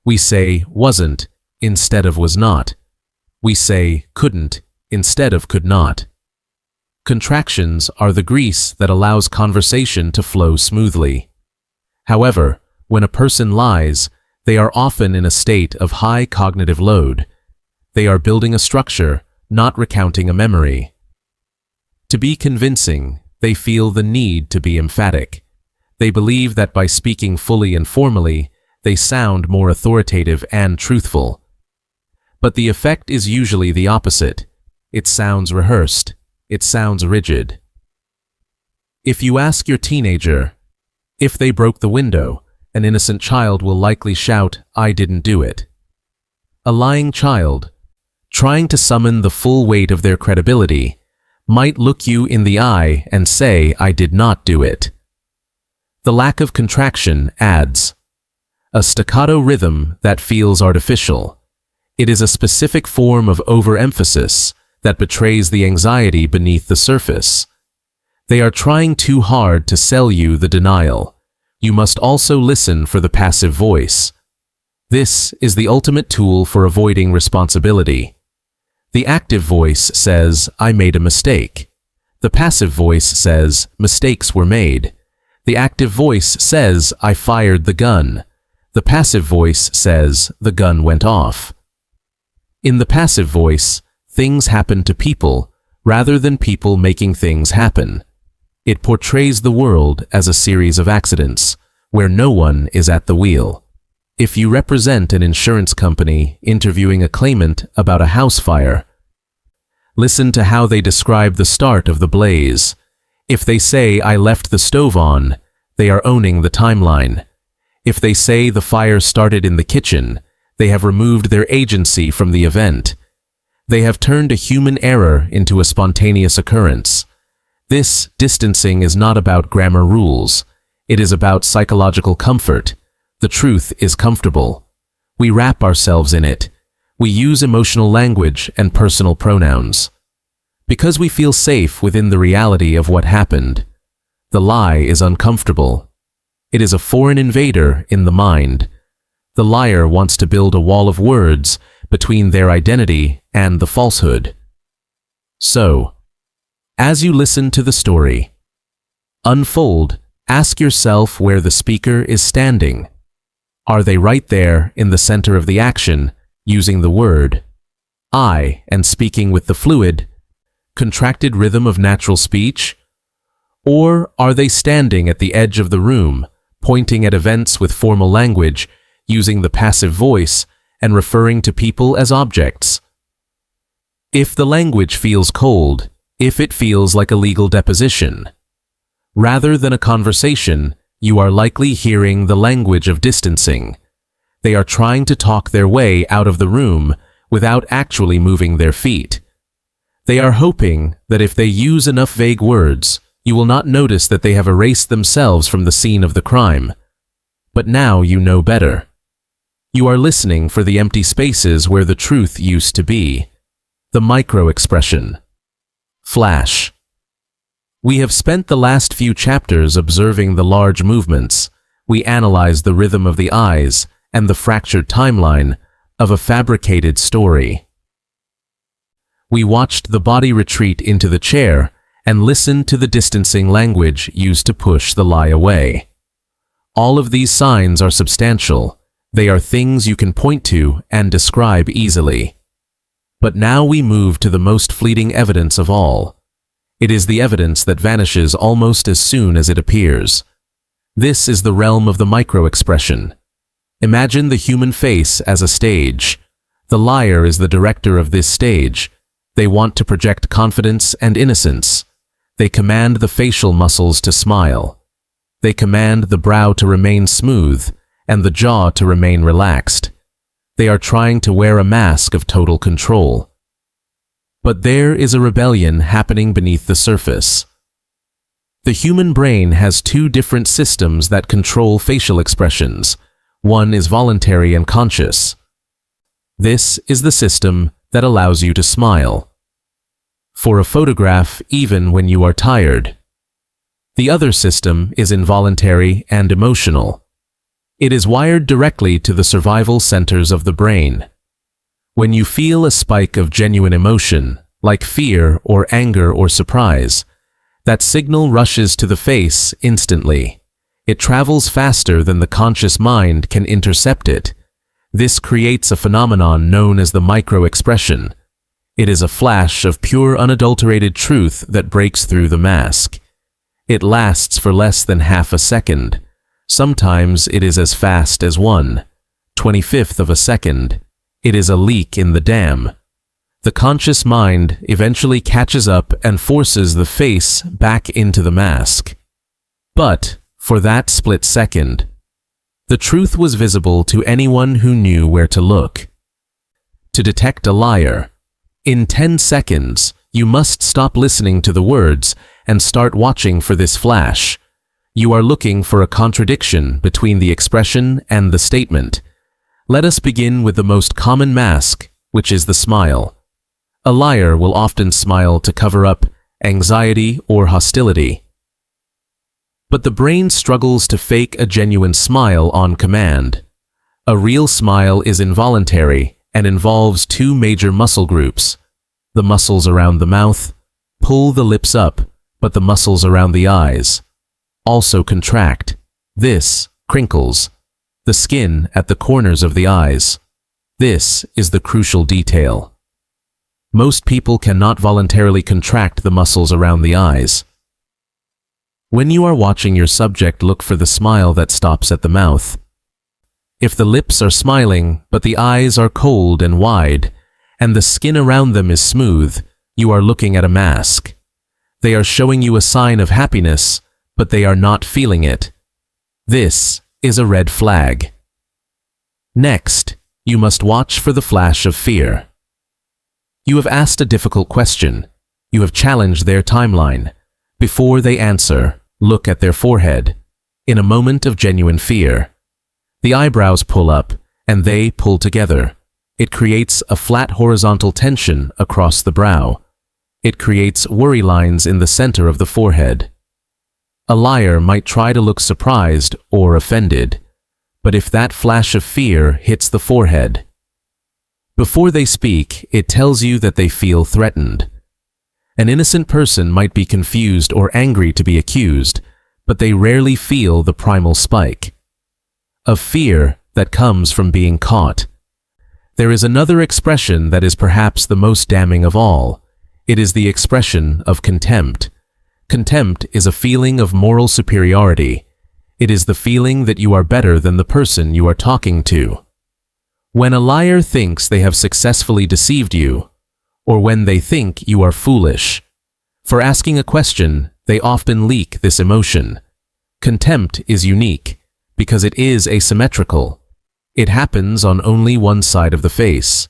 We say wasn't instead of was not. We say couldn't instead of could not. Contractions are the grease that allows conversation to flow smoothly. However, when a person lies, they are often in a state of high cognitive load. They are building a structure, not recounting a memory. To be convincing, they feel the need to be emphatic. They believe that by speaking fully and formally, they sound more authoritative and truthful. But the effect is usually the opposite. It sounds rehearsed. It sounds rigid. If you ask your teenager if they broke the window, an innocent child will likely shout, "I didn't do it." A lying child, trying to summon the full weight of their credibility, might look you in the eye and say, "I did not do it." The lack of contraction adds a staccato rhythm that feels artificial. It is a specific form of overemphasis that betrays the anxiety beneath the surface. They are trying too hard to sell you the denial. You must also listen for the passive voice. This is the ultimate tool for avoiding responsibility. The active voice says, "I made a mistake." The passive voice says, "Mistakes were made." The active voice says, "I fired the gun." The passive voice says, "The gun went off." In the passive voice, things happen to people rather than people making things happen. It portrays the world as a series of accidents where no one is at the wheel. If you represent an insurance company interviewing a claimant about a house fire, listen to how they describe the start of the blaze. If they say, "I left the stove on," they are owning the timeline. If they say the fire started in the kitchen, they have removed their agency from the event. They have turned a human error into a spontaneous occurrence. This distancing is not about grammar rules. It is about psychological comfort. The truth is comfortable. We wrap ourselves in it. We use emotional language and personal pronouns. Because we feel safe within the reality of what happened. The lie is uncomfortable. It is a foreign invader in the mind. The liar wants to build a wall of words between their identity and the falsehood. So, as you listen to the story, unfold, ask yourself where the speaker is standing. Are they right there in the center of the action, using the word I and speaking with the fluid, contracted rhythm of natural speech? Or are they standing at the edge of the room, pointing at events with formal language, using the passive voice, and referring to people as objects? If the language feels cold, if it feels like a legal deposition, rather than a conversation, you are likely hearing the language of distancing. They are trying to talk their way out of the room without actually moving their feet. They are hoping that if they use enough vague words, you will not notice that they have erased themselves from the scene of the crime. But now you know better. You are listening for the empty spaces where the truth used to be. The micro-expression. Flash. We have spent the last few chapters observing the large movements. We analyzed the rhythm of the eyes and the fractured timeline of a fabricated story. We watched the body retreat into the chair and listened to the distancing language used to push the lie away. All of these signs are substantial. They are things you can point to and describe easily. But now we move to the most fleeting evidence of all. It is the evidence that vanishes almost as soon as it appears. This is the realm of the micro-expression. Imagine the human face as a stage. The liar is the director of this stage. They want to project confidence and innocence. They command the facial muscles to smile. They command the brow to remain smooth and the jaw to remain relaxed. They are trying to wear a mask of total control. But there is a rebellion happening beneath the surface. The human brain has two different systems that control facial expressions. One is voluntary and conscious. This is the system that allows you to smile for a photograph even when you are tired. The other system is involuntary and emotional. It is wired directly to the survival centers of the brain. When you feel a spike of genuine emotion, like fear or anger or surprise, that signal rushes to the face instantly. It travels faster than the conscious mind can intercept it. This creates a phenomenon known as the micro-expression. It is a flash of pure unadulterated truth that breaks through the mask. It lasts for less than half a second. Sometimes it is as fast as 1/25th of a second. It is a leak in the dam. The conscious mind eventually catches up and forces the face back into the mask. But, for that split second, the truth was visible to anyone who knew where to look. To detect a liar, in 10 seconds, you must stop listening to the words and start watching for this flash. You are looking for a contradiction between the expression and the statement. Let us begin with the most common mask, which is the smile. A liar will often smile to cover up anxiety or hostility. But the brain struggles to fake a genuine smile on command. A real smile is involuntary and involves two major muscle groups. The muscles around the mouth pull the lips up, but the muscles around the eyes also contract. This crinkles the skin at the corners of the eyes. This is the crucial detail. Most people cannot voluntarily contract the muscles around the eyes. When you are watching your subject, look for the smile that stops at the mouth. If the lips are smiling, but the eyes are cold and wide, and the skin around them is smooth, you are looking at a mask. They are showing you a sign of happiness, but they are not feeling it. This is a red flag. Next, you must watch for the flash of fear. You have asked a difficult question. You have challenged their timeline. Before they answer, look at their forehead. In a moment of genuine fear, the eyebrows pull up and they pull together. It creates a flat horizontal tension across the brow. It creates worry lines in the center of the forehead. A liar might try to look surprised or offended, but if that flash of fear hits the forehead, before they speak, it tells you that they feel threatened. An innocent person might be confused or angry to be accused, but they rarely feel the primal spike of fear that comes from being caught. There is another expression that is perhaps the most damning of all. It is the expression of contempt. Contempt is a feeling of moral superiority. It is the feeling that you are better than the person you are talking to. When a liar thinks they have successfully deceived you, or when they think you are foolish for asking a question, they often leak this emotion. Contempt is unique because it is asymmetrical. It happens on only one side of the face.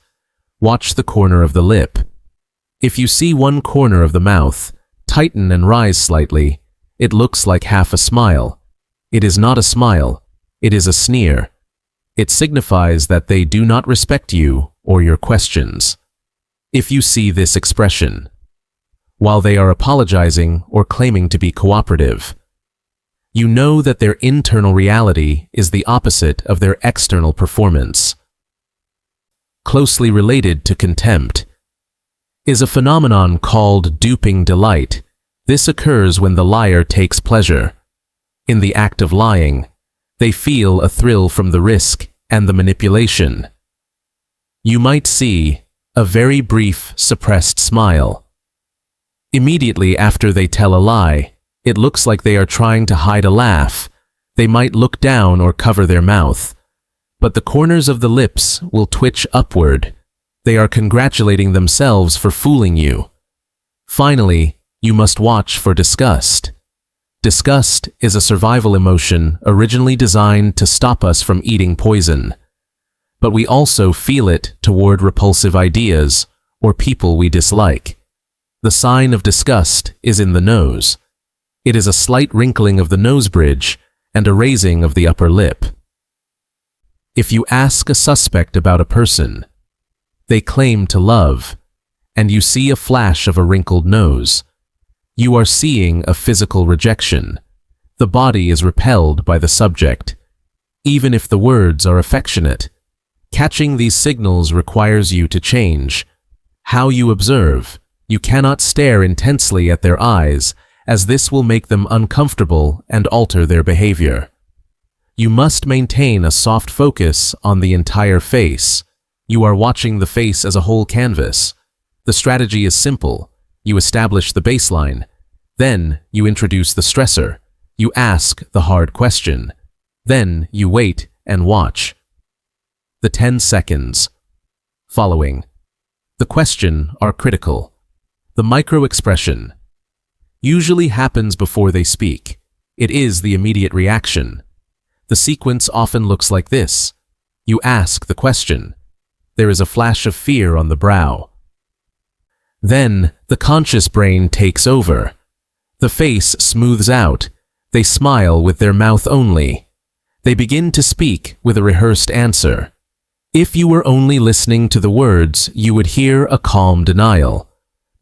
Watch the corner of the lip. If you see one corner of the mouth tighten and rise slightly, it looks like half a smile. It is not a smile, it is a sneer. It signifies that they do not respect you or your questions. If you see this expression, while they are apologizing or claiming to be cooperative. You know that their internal reality is the opposite of their external performance. Closely related to contempt is a phenomenon called duping delight. This occurs when the liar takes pleasure. In the act of lying, they feel a thrill from the risk and the manipulation. You might see a very brief, suppressed smile. Immediately after they tell a lie, it looks like they are trying to hide a laugh. They might look down or cover their mouth, but the corners of the lips will twitch upward. They are congratulating themselves for fooling you. Finally, you must watch for disgust. Disgust is a survival emotion originally designed to stop us from eating poison. But we also feel it toward repulsive ideas or people we dislike. The sign of disgust is in the nose. It is a slight wrinkling of the nose bridge and a raising of the upper lip. If you ask a suspect about a person they claim to love, and you see a flash of a wrinkled nose, you are seeing a physical rejection. The body is repelled by the subject, even if the words are affectionate. Catching these signals requires you to change how you observe. You cannot stare intensely at their eyes, as this will make them uncomfortable and alter their behavior. You must maintain a soft focus on the entire face. You are watching the face as a whole canvas. The strategy is simple. You establish the baseline. Then you introduce the stressor. You ask the hard question. Then you wait and watch. The 10 seconds following the question are critical. The micro-expression usually happens before they speak. It is the immediate reaction. The sequence often looks like this. You ask the question. There is a flash of fear on the brow. Then the conscious brain takes over. The face smooths out. They smile with their mouth only. They begin to speak with a rehearsed answer. If you were only listening to the words, you would hear a calm denial.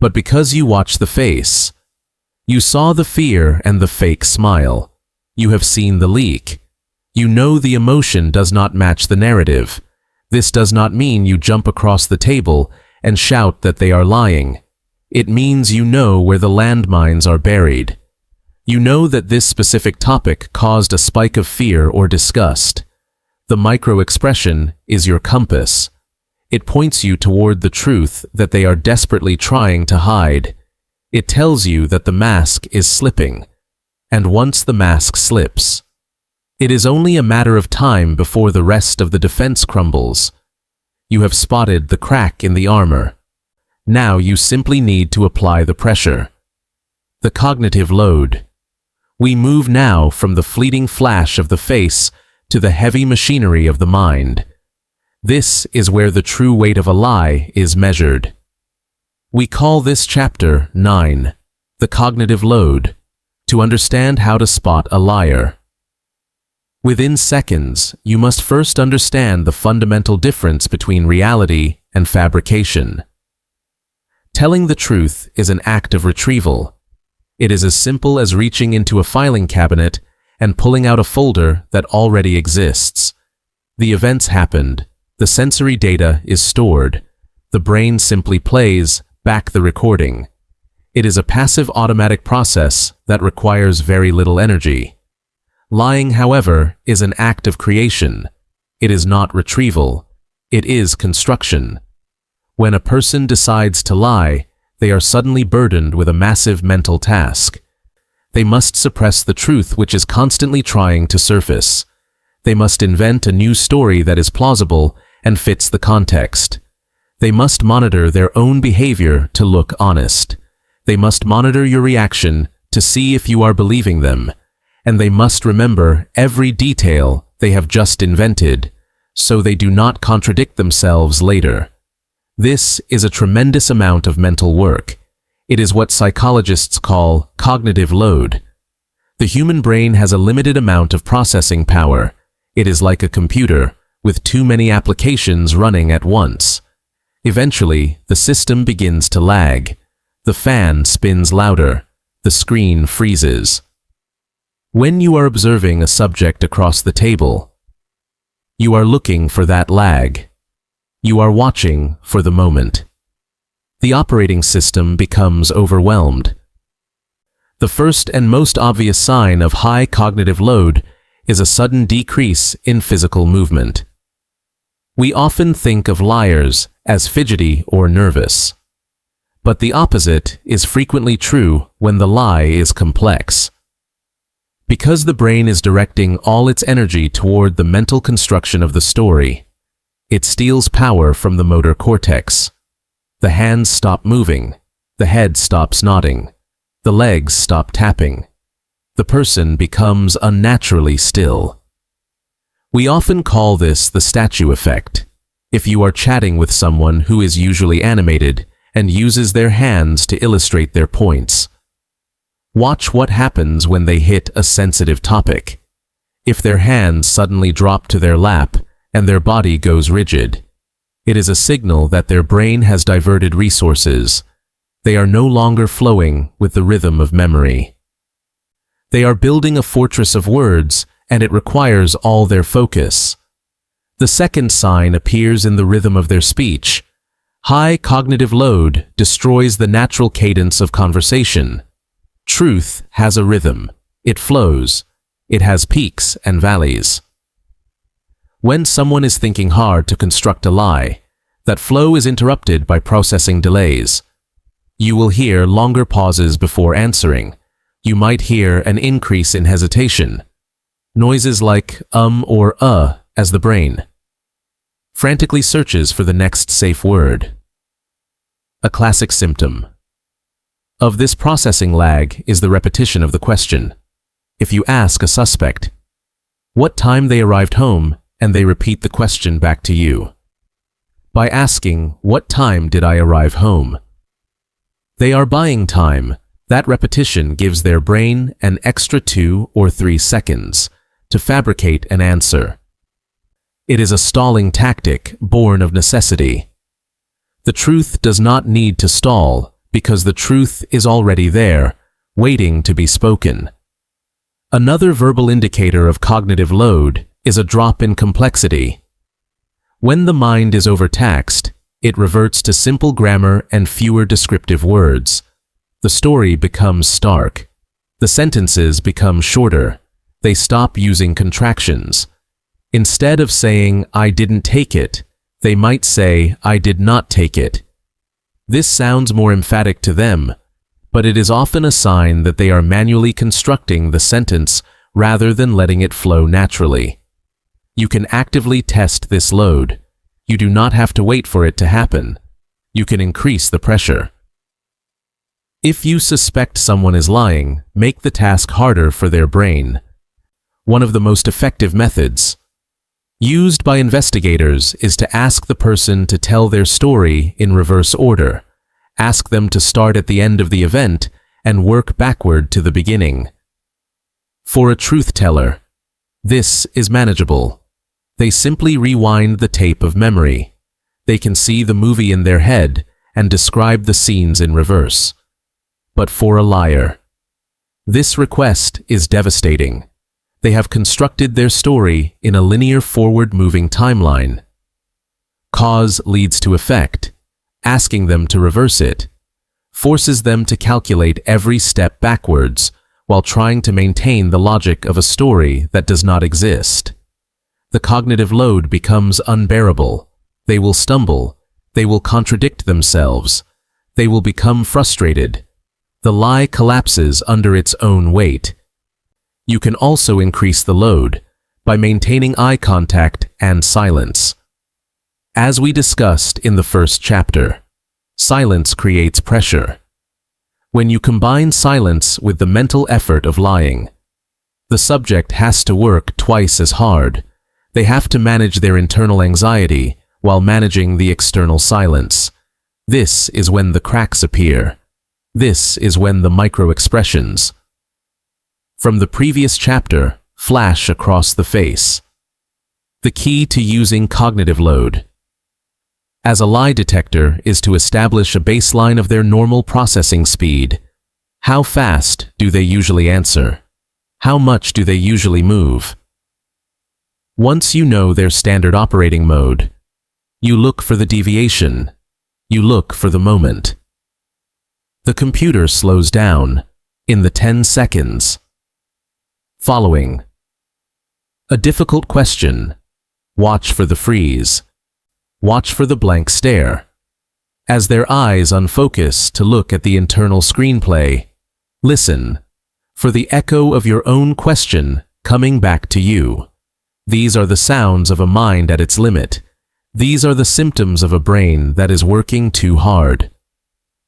But because you watch the face, you saw the fear and the fake smile. You have seen the leak. You know the emotion does not match the narrative. This does not mean you jump across the table and shout that they are lying. It means you know where the landmines are buried. You know that this specific topic caused a spike of fear or disgust. The micro-expression is your compass. It points you toward the truth that they are desperately trying to hide. It tells you that the mask is slipping. And once the mask slips, it is only a matter of time before the rest of the defense crumbles. You have spotted the crack in the armor. Now you simply need to apply the pressure. The cognitive load. We move now from the fleeting flash of the face to the heavy machinery of the mind. This is where the true weight of a lie is measured. We call this chapter 9, the cognitive load, to understand how to spot a liar. Within seconds, you must first understand the fundamental difference between reality and fabrication. Telling the truth is an act of retrieval. It is as simple as reaching into a filing cabinet and pulling out a folder that already exists. The events happened. The sensory data is stored. The brain simply plays back the recording. It is a passive automatic process that requires very little energy. Lying, however, is an act of creation. It is not retrieval. It is construction. When a person decides to lie, they are suddenly burdened with a massive mental task. They must suppress the truth which is constantly trying to surface. They must invent a new story that is plausible and fits the context. They must monitor their own behavior to look honest. They must monitor your reaction to see if you are believing them. And they must remember every detail they have just invented, so they do not contradict themselves later. This is a tremendous amount of mental work. It is what psychologists call cognitive load. The human brain has a limited amount of processing power. It is like a computer, with too many applications running at once. Eventually, the system begins to lag. The The fan spins louder. The screen freezes. When you are observing a subject across the table, you are looking for that lag. You are watching for the moment. The operating system becomes overwhelmed. The first and most obvious sign of high cognitive load is a sudden decrease in physical movement. We often think of liars as fidgety or nervous. But the opposite is frequently true when the lie is complex. Because the brain is directing all its energy toward the mental construction of the story, it steals power from the motor cortex. The hands stop moving, the head stops nodding, the legs stop tapping. The person becomes unnaturally still. We often call this the statue effect. If you are chatting with someone who is usually animated and uses their hands to illustrate their points, watch what happens when they hit a sensitive topic. If their hands suddenly drop to their lap and their body goes rigid, it is a signal that their brain has diverted resources. They are no longer flowing with the rhythm of memory. They are building a fortress of words, and it requires all their focus. The second sign appears in the rhythm of their speech. High cognitive load destroys the natural cadence of conversation. Truth has a rhythm. It flows. It has peaks and valleys. When someone is thinking hard to construct a lie, that flow is interrupted by processing delays. You will hear longer pauses before answering. You might hear an increase in hesitation. Noises like or as the brain frantically searches for the next safe word. A classic symptom of this processing lag is the repetition of the question. If you ask a suspect what time they arrived home, and they repeat the question back to you by asking, "What time did I arrive home?" they are buying time. That repetition gives their brain an extra 2 or 3 seconds to fabricate an answer. It is a stalling tactic born of necessity. The truth does not need to stall because the truth is already there, waiting to be spoken. Another verbal indicator of cognitive load is a drop in complexity. When the mind is overtaxed, it reverts to simple grammar and fewer descriptive words. The story becomes stark. The sentences become shorter. They stop using contractions. Instead of saying, "I didn't take it," they might say, "I did not take it." This sounds more emphatic to them, but it is often a sign that they are manually constructing the sentence rather than letting it flow naturally. You can actively test this load. You do not have to wait for it to happen. You can increase the pressure. If you suspect someone is lying, make the task harder for their brain. One of the most effective methods used by investigators is to ask the person to tell their story in reverse order. Ask them to start at the end of the event and work backward to the beginning. For a truth teller, this is manageable. They simply rewind the tape of memory. They can see the movie in their head and describe the scenes in reverse. But for a liar, this request is devastating. They have constructed their story in a linear forward-moving timeline. Cause leads to effect. Asking them to reverse it forces them to calculate every step backwards while trying to maintain the logic of a story that does not exist. The cognitive load becomes unbearable. They will stumble. They will contradict themselves. They will become frustrated. The lie collapses under its own weight. You can also increase the load by maintaining eye contact and silence. As we discussed in the first chapter, silence creates pressure. When you combine silence with the mental effort of lying, the subject has to work twice as hard. They have to manage their internal anxiety while managing the external silence. This is when the cracks appear. This is when the micro-expressions from the previous chapter flash across the face. The key to using cognitive load. as a lie detector is to establish a baseline of their normal processing speed. How fast do they usually answer? How much do they usually move? Once you know their standard operating mode, you look for the deviation. You look for the moment. The computer slows down in the 10 seconds. Following. A difficult question. Watch for the freeze. Watch for the blank stare. As their eyes unfocus to look at the internal screenplay, listen for the echo of your own question coming back to you. These are the sounds of a mind at its limit. These are the symptoms of a brain that is working too hard.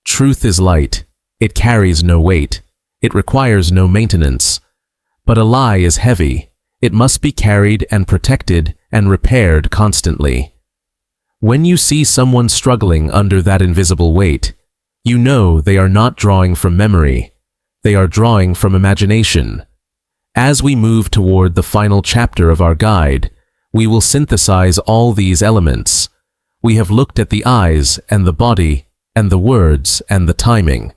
Truth is light. It carries no weight. It requires no maintenance. But a lie is heavy. It must be carried and protected and repaired constantly. When you see someone struggling under that invisible weight, you know they are not drawing from memory. They are drawing from imagination. As we move toward the final chapter of our guide, we will synthesize all these elements. We have looked at the eyes and the body and the words and the timing.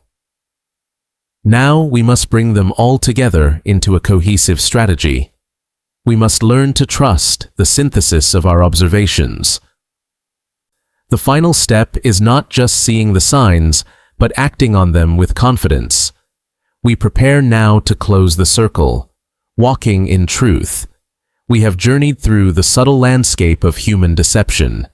Now we must bring them all together into a cohesive strategy. We must learn to trust the synthesis of our observations. The final step is not just seeing the signs, but acting on them with confidence. We prepare now to close the circle, walking in truth. We have journeyed through the subtle landscape of human deception.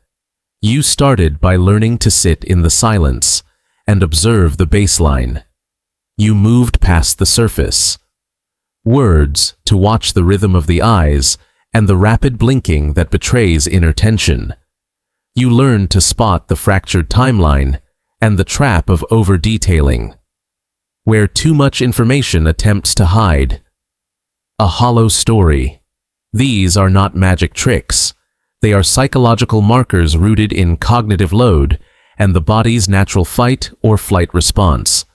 You started by learning to sit in the silence and observe the baseline. You moved past the surface. Words to watch the rhythm of the eyes and the rapid blinking that betrays inner tension. You learned to spot the fractured timeline and the trap of over-detailing, where too much information attempts to hide. A hollow story. These are not magic tricks. They are psychological markers rooted in cognitive load and the body's natural fight or flight response.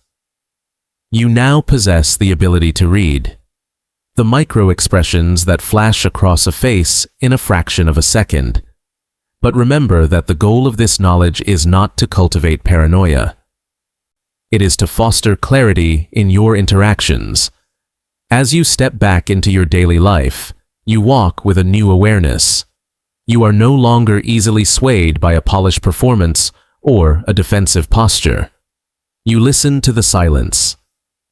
You now possess the ability to read the micro-expressions that flash across a face in a fraction of a second. But remember that the goal of this knowledge is not to cultivate paranoia. It is to foster clarity in your interactions. As you step back into your daily life, you walk with a new awareness. You are no longer easily swayed by a polished performance or a defensive posture. You listen to the silence.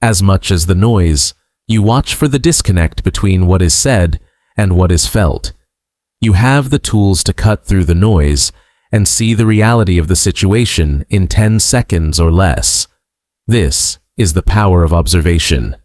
As much as the noise, you watch for the disconnect between what is said and what is felt. You have the tools to cut through the noise and see the reality of the situation in 10 seconds or less. This is the power of observation.